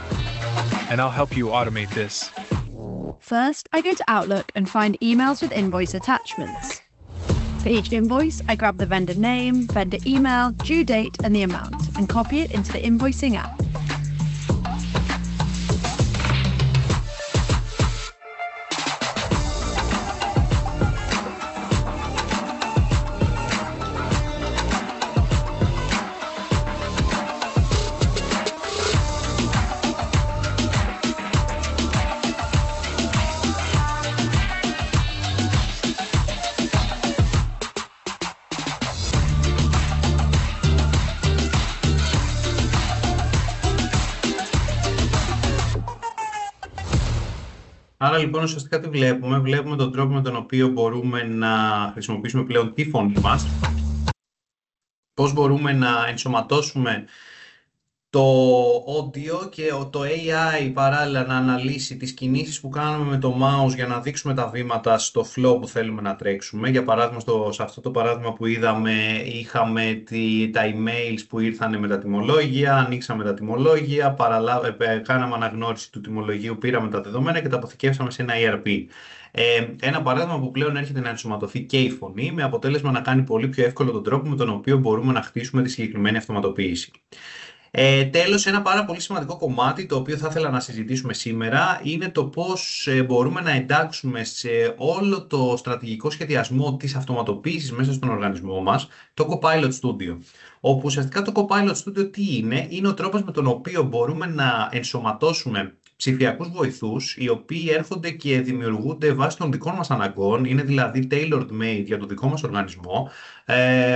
and I'll help you automate this. First, I go to Outlook and find emails with invoice attachments. For each invoice, I grab the vendor name, vendor email, due date, and the amount, and copy it into the invoicing app. Άρα λοιπόν ουσιαστικά τι βλέπουμε? Βλέπουμε τον τρόπο με τον οποίο μπορούμε να χρησιμοποιήσουμε πλέον τη φωνή μας, πώς μπορούμε να ενσωματώσουμε το audio και το AI παράλληλα να αναλύσει τις κινήσεις που κάνουμε με το mouse για να δείξουμε τα βήματα στο flow που θέλουμε να τρέξουμε. Για παράδειγμα, σε αυτό το παράδειγμα που είδαμε, είχαμε τα emails που ήρθαν με τα τιμολόγια, ανοίξαμε τα τιμολόγια, κάναμε αναγνώριση του τιμολογίου, πήραμε τα δεδομένα και τα αποθηκεύσαμε σε ένα ERP. Ένα παράδειγμα που πλέον έρχεται να ενσωματωθεί και η φωνή, με αποτέλεσμα να κάνει πολύ πιο εύκολο τον τρόπο με τον οποίο μπορούμε να χτίσουμε τη συγκεκριμένη αυτοματοποίηση. Τέλος, ένα πάρα πολύ σημαντικό κομμάτι το οποίο θα ήθελα να συζητήσουμε σήμερα είναι το πώς μπορούμε να εντάξουμε σε όλο το στρατηγικό σχεδιασμό της αυτοματοποίησης μέσα στον οργανισμό μας το Copilot Studio. Όπου ουσιαστικά το Copilot Studio τι είναι ο τρόπος με τον οποίο μπορούμε να ενσωματώσουμε ψηφιακούς βοηθούς, οι οποίοι έρχονται και δημιουργούνται βάσει των δικών μας αναγκών, είναι δηλαδή tailored made για το δικό μας οργανισμό,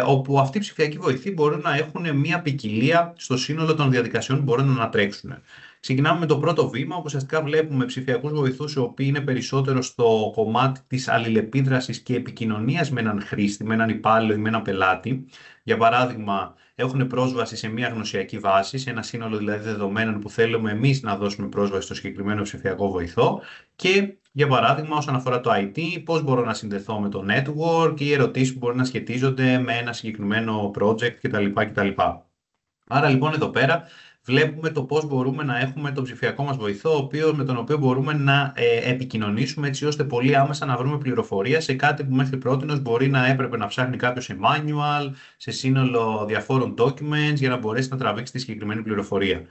όπου αυτοί οι ψηφιακοί βοηθοί μπορούν να έχουν μια ποικιλία στο σύνολο των διαδικασιών που μπορούν να ανατρέξουν. Ξεκινάμε με το πρώτο βήμα, όπου ουσιαστικά βλέπουμε ψηφιακούς βοηθούς, οι οποίοι είναι περισσότερο στο κομμάτι της αλληλεπίδρασης και επικοινωνίας με έναν χρήστη, με έναν υπάλληλο ή με έναν πελάτη. Για παράδειγμα, έχουν πρόσβαση σε μια γνωσιακή βάση, σε ένα σύνολο δηλαδή δεδομένων που θέλουμε εμείς να δώσουμε πρόσβαση στο συγκεκριμένο ψηφιακό βοηθό. Και για παράδειγμα, όσον αφορά το IT, πώς μπορώ να συνδεθώ με το network ή ερωτήσεις που μπορεί να σχετίζονται με ένα συγκεκριμένο project κτλ. Άρα λοιπόν εδώ πέρα βλέπουμε το πώς μπορούμε να έχουμε τον ψηφιακό μας βοηθό, με τον οποίο μπορούμε να επικοινωνήσουμε έτσι ώστε πολύ άμεσα να βρούμε πληροφορία σε κάτι που μέχρι πρότινος μπορεί να έπρεπε να ψάχνει κάποιος σε manual, σε σύνολο διαφόρων documents για να μπορέσει να τραβήξει τη συγκεκριμένη πληροφορία.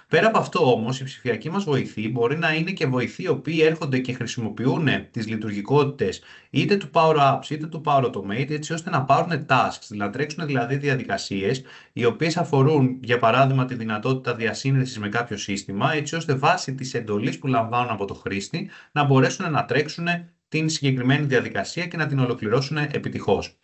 Πέρα από αυτό όμως, οι ψηφιακοί μας βοηθοί μπορεί να είναι και βοηθοί οι οποίοι έρχονται και χρησιμοποιούν τις λειτουργικότητες είτε του Power Apps είτε του Power Automate έτσι ώστε να πάρουν tasks, να τρέξουν δηλαδή διαδικασίες οι οποίες αφορούν για παράδειγμα τη δυνατότητα διασύνδεσης με κάποιο σύστημα έτσι ώστε βάσει της εντολής που λαμβάνουν από το χρήστη να μπορέσουν να τρέξουν την συγκεκριμένη διαδικασία και να την ολοκληρώσουν επιτυχώς.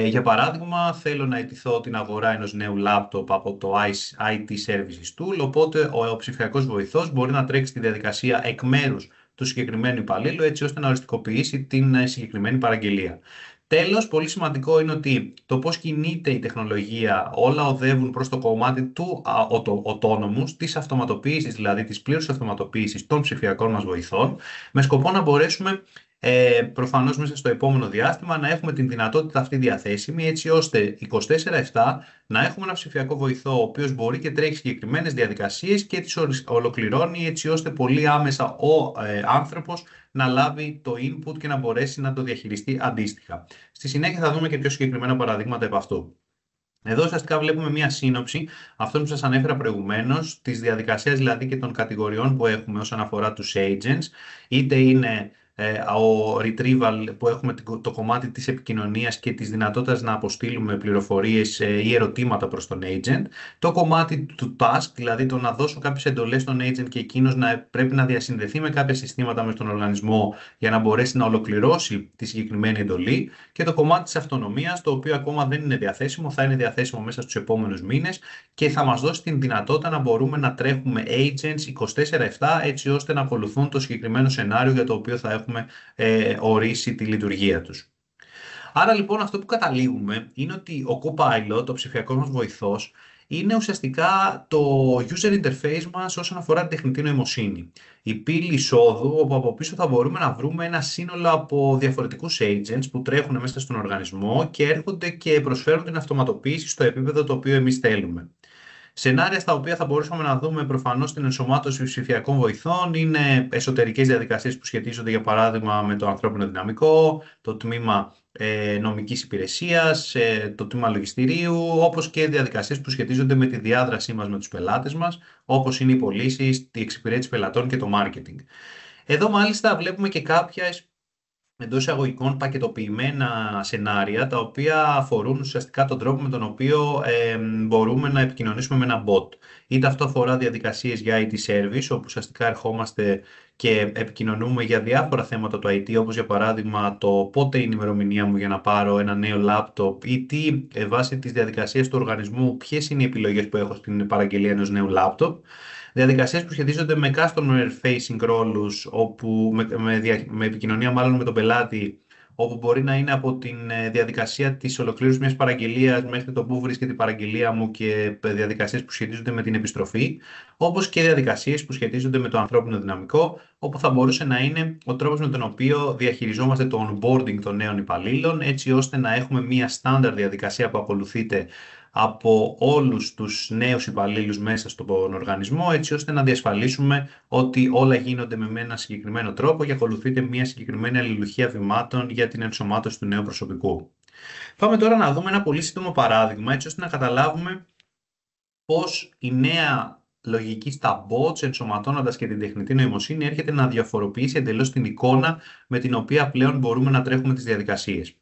Για παράδειγμα, θέλω να αιτηθώ την αγορά ενός νέου λάπτοπ από το IT Services Tool, οπότε ο ψηφιακός βοηθός μπορεί να τρέξει τη διαδικασία εκ μέρους του συγκεκριμένου υπαλλήλου έτσι ώστε να οριστικοποιήσει την συγκεκριμένη παραγγελία. Τέλος, πολύ σημαντικό είναι ότι το πώς κινείται η τεχνολογία όλα οδεύουν προς το κομμάτι του autonomous, της αυτοματοποίησης, δηλαδή της πλήρους αυτοματοποίησης των ψηφιακών μας βοηθών, με σκοπό να μπορέσουμε προφανώς μέσα στο επόμενο διάστημα να έχουμε την δυνατότητα αυτή διαθέσιμη έτσι ώστε 24/7 να έχουμε ένα ψηφιακό βοηθό ο οποίος μπορεί και τρέχει συγκεκριμένες διαδικασίες και τις ολοκληρώνει έτσι ώστε πολύ άμεσα ο άνθρωπος να λάβει το input και να μπορέσει να το διαχειριστεί αντίστοιχα. Στη συνέχεια θα δούμε και πιο συγκεκριμένα παραδείγματα επ' αυτού. Εδώ ουσιαστικά βλέπουμε μία σύνοψη αυτών που σας ανέφερα προηγουμένως, της διαδικασίας δηλαδή και των κατηγοριών που έχουμε όσον αφορά τους agents, είτε είναι ο retrieval που έχουμε το κομμάτι της επικοινωνίας και της δυνατότητας να αποστείλουμε πληροφορίες ή ερωτήματα προς τον agent, το κομμάτι του task, δηλαδή το να δώσω κάποιες εντολές στον agent και εκείνος να πρέπει να διασυνδεθεί με κάποια συστήματα μες στον οργανισμό για να μπορέσει να ολοκληρώσει τη συγκεκριμένη εντολή, και το κομμάτι της αυτονομίας, το οποίο ακόμα δεν είναι διαθέσιμο, θα είναι διαθέσιμο μέσα στους επόμενους μήνες και θα μας δώσει την δυνατότητα να μπορούμε να τρέχουμε agents 24/7 έτσι ώστε να ακολουθούν το συγκεκριμένο σενάριο για το οποίο θα έχουμε ορίσει τη λειτουργία τους. Άρα λοιπόν αυτό που καταλήγουμε είναι ότι ο Copilot, ο ψηφιακός μας βοηθός, είναι ουσιαστικά το user interface μας όσον αφορά την τεχνητή νοημοσύνη. Η πύλη εισόδου, όπου από πίσω θα μπορούμε να βρούμε ένα σύνολο από διαφορετικούς agents που τρέχουν μέσα στον οργανισμό και έρχονται και προσφέρουν την αυτοματοποίηση στο επίπεδο το οποίο εμείς θέλουμε. Σενάρια στα οποία θα μπορούσαμε να δούμε προφανώς την ενσωμάτωση ψηφιακών βοηθών είναι εσωτερικές διαδικασίες που σχετίζονται για παράδειγμα με το ανθρώπινο δυναμικό, το τμήμα νομικής υπηρεσίας, το τμήμα λογιστηρίου, όπως και διαδικασίες που σχετίζονται με τη διάδρασή μας με τους πελάτες μας, όπως είναι οι πωλήσεις, η εξυπηρέτηση πελατών και το marketing. Εδώ μάλιστα βλέπουμε και κάποιες εντός εισαγωγικών πακετοποιημένα σενάρια τα οποία αφορούν ουσιαστικά τον τρόπο με τον οποίο μπορούμε να επικοινωνήσουμε με ένα bot. Είτε αυτό αφορά διαδικασίες για IT service, όπου ουσιαστικά ερχόμαστε και επικοινωνούμε για διάφορα θέματα του IT, όπως για παράδειγμα το πότε είναι η ημερομηνία μου για να πάρω ένα νέο λάπτοπ ή τι βάσει της διαδικασίας του οργανισμού, ποιες είναι οι επιλογές που έχω στην παραγγελία ενός νέου λάπτοπ. Διαδικασίες που σχετίζονται με customer facing ρόλους, όπου με επικοινωνία μάλλον με τον πελάτη, όπου μπορεί να είναι από τη διαδικασία της ολοκλήρωσης μιας παραγγελίας μέχρι το πού βρίσκεται η παραγγελία μου και διαδικασίες που σχετίζονται με την επιστροφή, όπως και διαδικασίες που σχετίζονται με το ανθρώπινο δυναμικό, όπου θα μπορούσε να είναι ο τρόπος με τον οποίο διαχειριζόμαστε το onboarding των νέων υπαλλήλων, έτσι ώστε να έχουμε μια στάνταρ διαδικασία που ακολουθείται από όλους τους νέους υπαλλήλους μέσα στον οργανισμό, έτσι ώστε να διασφαλίσουμε ότι όλα γίνονται με ένα συγκεκριμένο τρόπο και ακολουθείται μια συγκεκριμένη αλληλουχία βημάτων για την ενσωμάτωση του νέου προσωπικού. Πάμε τώρα να δούμε ένα πολύ σύντομο παράδειγμα, έτσι ώστε να καταλάβουμε πώς η νέα λογική στα bots, ενσωματώνοντας και την τεχνητή νοημοσύνη, έρχεται να διαφοροποιήσει εντελώς την εικόνα με την οποία πλέον μπορούμε να τρέχουμε τις διαδικασίες.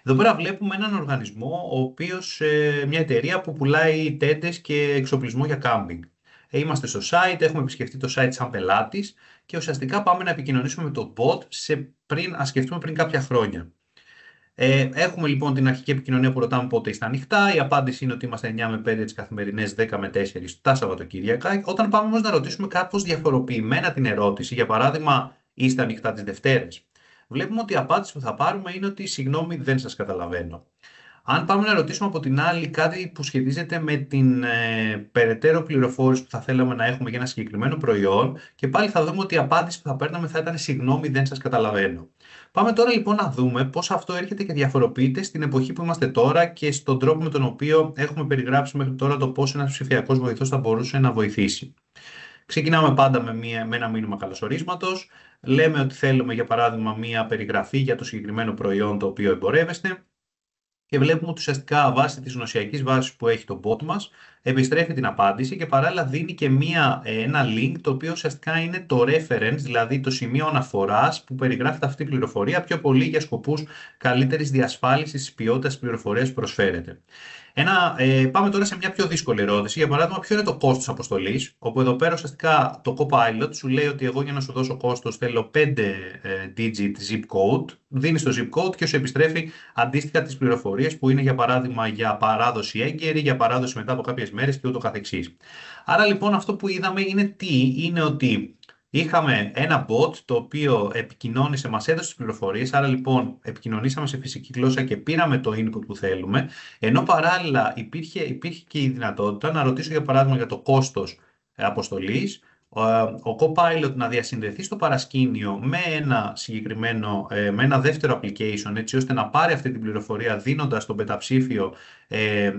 Εδώ πέρα βλέπουμε έναν οργανισμό, ο οποίος, μια εταιρεία που πουλάει τέντες και εξοπλισμό για κάμπινγκ. Είμαστε στο site, έχουμε επισκεφτεί το site σαν πελάτης και ουσιαστικά πάμε να επικοινωνήσουμε με το bot ας σκεφτούμε πριν κάποια χρόνια. Έχουμε λοιπόν την αρχική επικοινωνία που ρωτάμε πότε είστε ανοιχτά. Η απάντηση είναι ότι είμαστε 9 με 5 τις καθημερινές, 10 με 4 τα Σαββατοκύριακα. Όταν πάμε όμως να ρωτήσουμε κάπως διαφοροποιημένα την ερώτηση, για παράδειγμα, είστε ανοιχτά τις Δευτέρες, βλέπουμε ότι η απάντηση που θα πάρουμε είναι ότι συγγνώμη, δεν σας καταλαβαίνω. Αν πάμε να ρωτήσουμε από την άλλη κάτι που σχετίζεται με την περαιτέρω πληροφόρηση που θα θέλαμε να έχουμε για ένα συγκεκριμένο προϊόν, και πάλι θα δούμε ότι η απάντηση που θα παίρναμε θα ήταν συγγνώμη, δεν σας καταλαβαίνω. Πάμε τώρα λοιπόν να δούμε πώς αυτό έρχεται και διαφοροποιείται στην εποχή που είμαστε τώρα και στον τρόπο με τον οποίο έχουμε περιγράψει μέχρι τώρα το πώς ένας ψηφιακός βοηθός θα μπορούσε να βοηθήσει. Ξεκινάμε πάντα με ένα μήνυμα καλωσορίσματος. Λέμε ότι θέλουμε για παράδειγμα μία περιγραφή για το συγκεκριμένο προϊόν το οποίο εμπορεύεστε. Και βλέπουμε ότι ουσιαστικά βάσει της γνωσιακής βάσης που έχει το bot μας επιστρέφει την απάντηση και παράλληλα δίνει και ένα link το οποίο ουσιαστικά είναι το reference, δηλαδή το σημείο αναφοράς που περιγράφεται αυτή η πληροφορία πιο πολύ για σκοπούς καλύτερης διασφάλισης της ποιότητας της πληροφορίας που προσφέρεται. Πάμε τώρα σε μια πιο δύσκολη ερώτηση. Για παράδειγμα, ποιο είναι το κόστος αποστολής, όπου εδώ πέρα ουσιαστικά το Copilot σου λέει ότι εγώ για να σου δώσω κόστος θέλω 5 digit zip code, δίνεις το zip code και σου επιστρέφει αντίστοιχα τις πληροφορίες που είναι για παράδειγμα για παράδοση έγκαιρη, για παράδοση μετά από κάποιες μέρες και ούτω καθεξής. Άρα λοιπόν αυτό που είδαμε είναι ότι είχαμε ένα bot το οποίο επικοινώνησε, μας έδωσε τις πληροφορίες, άρα λοιπόν επικοινωνήσαμε σε φυσική γλώσσα και πήραμε το input που θέλουμε, ενώ παράλληλα υπήρχε και η δυνατότητα να ρωτήσω για παράδειγμα για το κόστος αποστολής, ο Copilot να διασυνδεθεί στο παρασκήνιο με ένα δεύτερο application, έτσι ώστε να πάρει αυτή την πληροφορία δίνοντας τον πενταψήφιο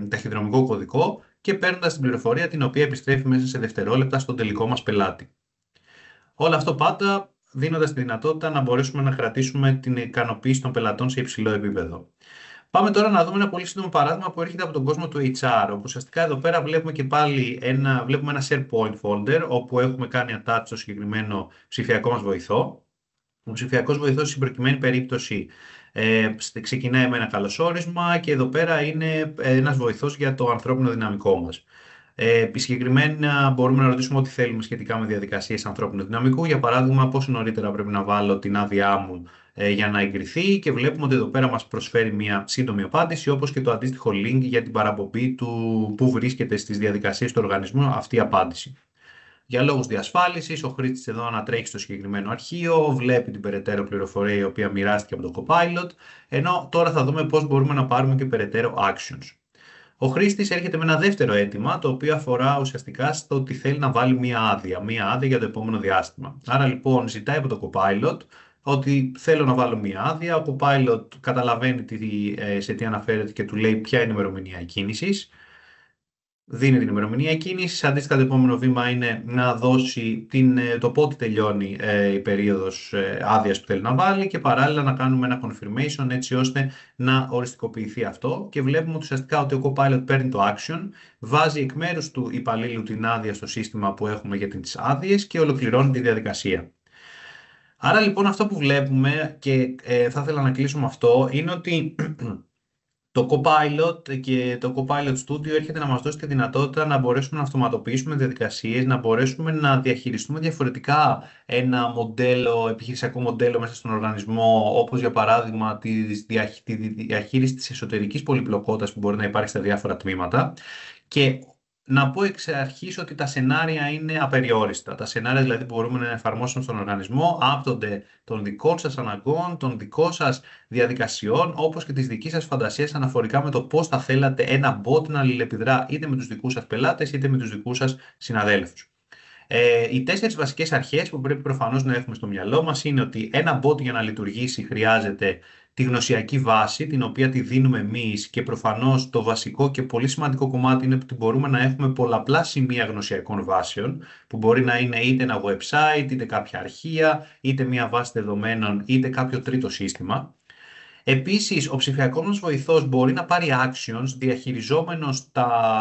ταχυδρομικό κωδικό και παίρνοντας την πληροφορία την οποία επιστρέφει μέσα σε δευτερόλεπτα στον τελικό μας πελάτη. Όλο αυτό πάντα δίνοντας τη δυνατότητα να μπορέσουμε να κρατήσουμε την ικανοποίηση των πελατών σε υψηλό επίπεδο. Πάμε τώρα να δούμε ένα πολύ σύντομο παράδειγμα που έρχεται από τον κόσμο του HR, όπου ουσιαστικά εδώ πέρα βλέπουμε και πάλι ένα SharePoint folder, όπου έχουμε κάνει attach στο συγκεκριμένο ψηφιακό μας βοηθό. Ο ψηφιακός βοηθός στην προκειμένη περίπτωση ξεκινάει με ένα καλωσόρισμα και εδώ πέρα είναι ένας βοηθός για το ανθρώπινο δυναμικό μας. Συγκεκριμένα μπορούμε να ρωτήσουμε ό,τι θέλουμε σχετικά με διαδικασίες ανθρώπινου δυναμικού. Για παράδειγμα, πόσο νωρίτερα πρέπει να βάλω την άδειά μου για να εγκριθεί, και βλέπουμε ότι εδώ πέρα μας προσφέρει μια σύντομη απάντηση, όπως και το αντίστοιχο link για την παραπομπή του που βρίσκεται στις διαδικασίες του οργανισμού αυτή η απάντηση. Για λόγους διασφάλισης, ο χρήστης εδώ ανατρέχει στο συγκεκριμένο αρχείο, βλέπει την περαιτέρω πληροφορία η οποία μοιράστηκε από το Copilot, ενώ τώρα θα δούμε πώς μπορούμε να πάρουμε και περαιτέρω actions. Ο χρήστης έρχεται με ένα δεύτερο αίτημα, το οποίο αφορά ουσιαστικά στο ότι θέλει να βάλει μία άδεια για το επόμενο διάστημα. Άρα λοιπόν ζητάει από το Copilot ότι θέλω να βάλω μία άδεια. Ο Copilot καταλαβαίνει σε τι αναφέρεται και του λέει ποια είναι η ημερομηνία εκκίνησης. Δίνει την ημερομηνία εκκίνησης. Αντίστοιχα, το επόμενο βήμα είναι να δώσει το πότε τελειώνει η περίοδος άδειας που θέλει να βάλει και παράλληλα να κάνουμε ένα confirmation έτσι ώστε να οριστικοποιηθεί αυτό. Και βλέπουμε ουσιαστικά ότι ο Copilot παίρνει το action, βάζει εκ μέρους του υπαλλήλου την άδεια στο σύστημα που έχουμε για τις άδειες και ολοκληρώνει τη διαδικασία. Άρα λοιπόν αυτό που βλέπουμε, και θα ήθελα να κλείσουμε αυτό, είναι ότι Το Copilot και το Copilot Studio έρχεται να μας δώσει τη δυνατότητα να μπορέσουμε να αυτοματοποιήσουμε διαδικασίες, να μπορέσουμε να διαχειριστούμε διαφορετικά ένα μοντέλο, επιχειρησιακό μοντέλο μέσα στον οργανισμό, όπως για παράδειγμα τη διαχείριση της εσωτερικής πολυπλοκότητας που μπορεί να υπάρχει στα διάφορα τμήματα. Και να πω εξ αρχής ότι τα σενάρια είναι απεριόριστα. Τα σενάρια δηλαδή που μπορούμε να εφαρμόσουμε στον οργανισμό άπτονται των δικών σας αναγκών, των δικών σας διαδικασιών, όπως και της δικής σας φαντασίας αναφορικά με το πώς θα θέλατε ένα bot να αλληλεπιδρά είτε με τους δικούς σας πελάτες είτε με τους δικούς σας συναδέλφους. Οι 4 βασικές αρχές που πρέπει προφανώς να έχουμε στο μυαλό μας είναι ότι ένα bot για να λειτουργήσει χρειάζεται τη γνωσιακή βάση, την οποία τη δίνουμε εμείς, και προφανώς το βασικό και πολύ σημαντικό κομμάτι είναι ότι μπορούμε να έχουμε πολλαπλά σημεία γνωσιακών βάσεων, που μπορεί να είναι είτε ένα website, είτε κάποια αρχεία, είτε μια βάση δεδομένων, είτε κάποιο τρίτο σύστημα. Επίσης, ο ψηφιακός μας βοηθός μπορεί να πάρει actions διαχειριζόμενος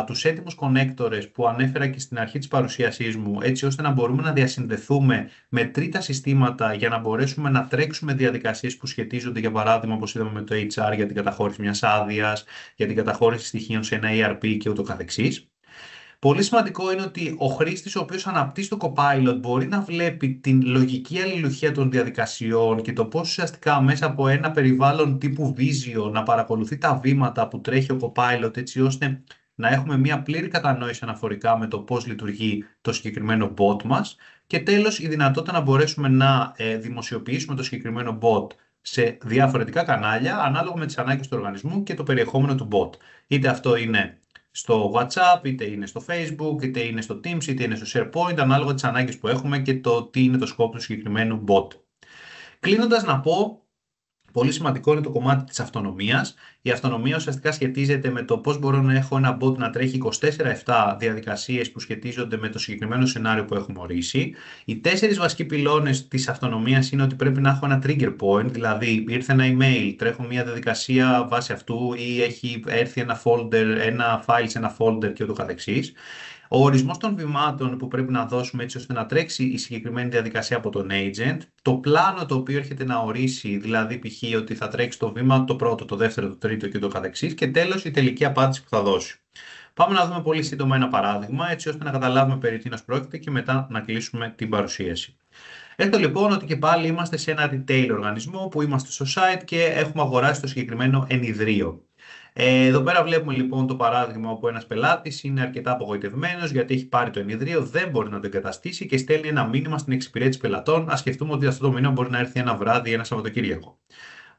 τους έτοιμους connectors που ανέφερα και στην αρχή της παρουσίασής μου, έτσι ώστε να μπορούμε να διασυνδεθούμε με τρίτα συστήματα για να μπορέσουμε να τρέξουμε διαδικασίες που σχετίζονται, για παράδειγμα, όπως είδαμε με το HR, για την καταχώρηση μιας άδειας, για την καταχώρηση στοιχείων σε ένα ERP και ούτω καθεξής. Πολύ σημαντικό είναι ότι ο χρήστης ο οποίος αναπτύσσει το Copilot μπορεί να βλέπει την λογική αλληλουχία των διαδικασιών και το πώς ουσιαστικά μέσα από ένα περιβάλλον τύπου Visio να παρακολουθεί τα βήματα που τρέχει ο Copilot, έτσι ώστε να έχουμε μια πλήρη κατανόηση αναφορικά με το πώς λειτουργεί το συγκεκριμένο bot μας. Και τέλος, η δυνατότητα να μπορέσουμε να δημοσιοποιήσουμε το συγκεκριμένο bot σε διαφορετικά κανάλια ανάλογα με τις ανάγκες του οργανισμού και το περιεχόμενο του bot. Είτε αυτό είναι στο WhatsApp, είτε είναι στο Facebook, είτε είναι στο Teams, είτε είναι στο SharePoint, ανάλογα τις ανάγκες που έχουμε και το τι είναι το σκόπο του συγκεκριμένου bot. Κλείνοντας, να πω, πολύ σημαντικό είναι το κομμάτι της αυτονομίας. Η αυτονομία ουσιαστικά σχετίζεται με το πώς μπορώ να έχω ένα bot να τρέχει 24/7 διαδικασίες που σχετίζονται με το συγκεκριμένο σενάριο που έχουμε ορίσει. Οι 4 βασικοί πυλώνες της αυτονομίας είναι ότι πρέπει να έχω ένα trigger point, δηλαδή ήρθε ένα email, τρέχω μια διαδικασία βάσει αυτού ή έχει έρθει ένα folder, ένα file σε ένα folder και ούτω καθεξής. Ο ορισμός των βημάτων που πρέπει να δώσουμε έτσι ώστε να τρέξει η συγκεκριμένη διαδικασία από τον agent, το πλάνο το οποίο έρχεται να ορίσει, δηλαδή π.χ. ότι θα τρέξει το βήμα το πρώτο, το δεύτερο, το τρίτο και το καθεξής, και τέλος η τελική απάντηση που θα δώσει. Πάμε να δούμε πολύ σύντομα ένα παράδειγμα, έτσι ώστε να καταλάβουμε περί τίνος πρόκειται και μετά να κλείσουμε την παρουσίαση. Έστω λοιπόν ότι και πάλι είμαστε σε ένα retail οργανισμό που είμαστε στο site και έχουμε αγοράσει το συγκεκριμένο ενιδρίο. Εδώ πέρα βλέπουμε λοιπόν το παράδειγμα όπου ένας πελάτης είναι αρκετά απογοητευμένος γιατί έχει πάρει το ενιδρίο, δεν μπορεί να το εγκαταστήσει και στέλνει ένα μήνυμα στην εξυπηρέτηση πελατών. Ας σκεφτούμε ότι αυτό το μήνυμα μπορεί να έρθει ένα βράδυ ή ένα Σαββατοκύριακο.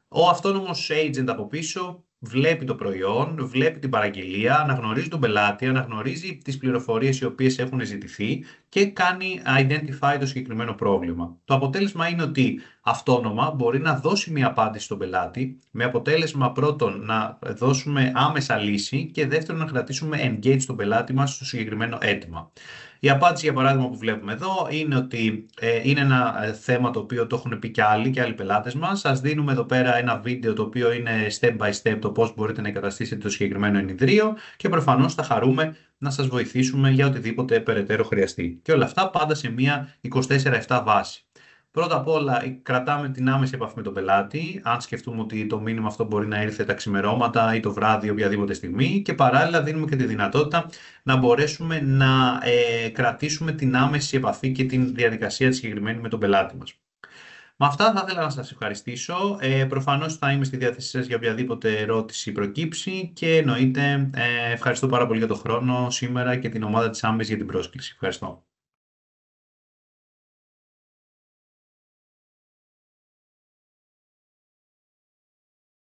Ο αυτόνομος agent από πίσω βλέπει το προϊόν, βλέπει την παραγγελία, αναγνωρίζει τον πελάτη, αναγνωρίζει τις πληροφορίες οι οποίες έχουν ζητηθεί και κάνει identify το συγκεκριμένο πρόβλημα. Το αποτέλεσμα είναι ότι αυτόνομα μπορεί να δώσει μια απάντηση στον πελάτη, με αποτέλεσμα πρώτον να δώσουμε άμεσα λύση και δεύτερον να κρατήσουμε engage τον πελάτη μας στο συγκεκριμένο αίτημα. Η απάντηση, για παράδειγμα, που βλέπουμε εδώ είναι ότι είναι ένα θέμα το οποίο το έχουν πει και άλλοι πελάτες μας. Σας δίνουμε εδώ πέρα ένα βίντεο το οποίο είναι step by step το πώς μπορείτε να εγκαταστήσετε το συγκεκριμένο ενιδρίο και προφανώς θα χαρούμε να σας βοηθήσουμε για οτιδήποτε περαιτέρω χρειαστεί. Και όλα αυτά πάντα σε μια 24/7 βάση. Πρώτα απ' όλα κρατάμε την άμεση επαφή με τον πελάτη, αν σκεφτούμε ότι το μήνυμα αυτό μπορεί να ήρθε τα ξημερώματα ή το βράδυ οποιαδήποτε στιγμή, και παράλληλα δίνουμε και τη δυνατότητα να μπορέσουμε να κρατήσουμε την άμεση επαφή και την διαδικασία τη συγκεκριμένη με τον πελάτη μας. Με αυτά θα ήθελα να σας ευχαριστήσω. Προφανώς θα είμαι στη διάθεσή σας για οποιαδήποτε ερώτηση προκύψει και εννοείται ευχαριστώ πάρα πολύ για τον χρόνο σήμερα και την ομάδα της Ambis για την πρόσκληση. Ευχαριστώ.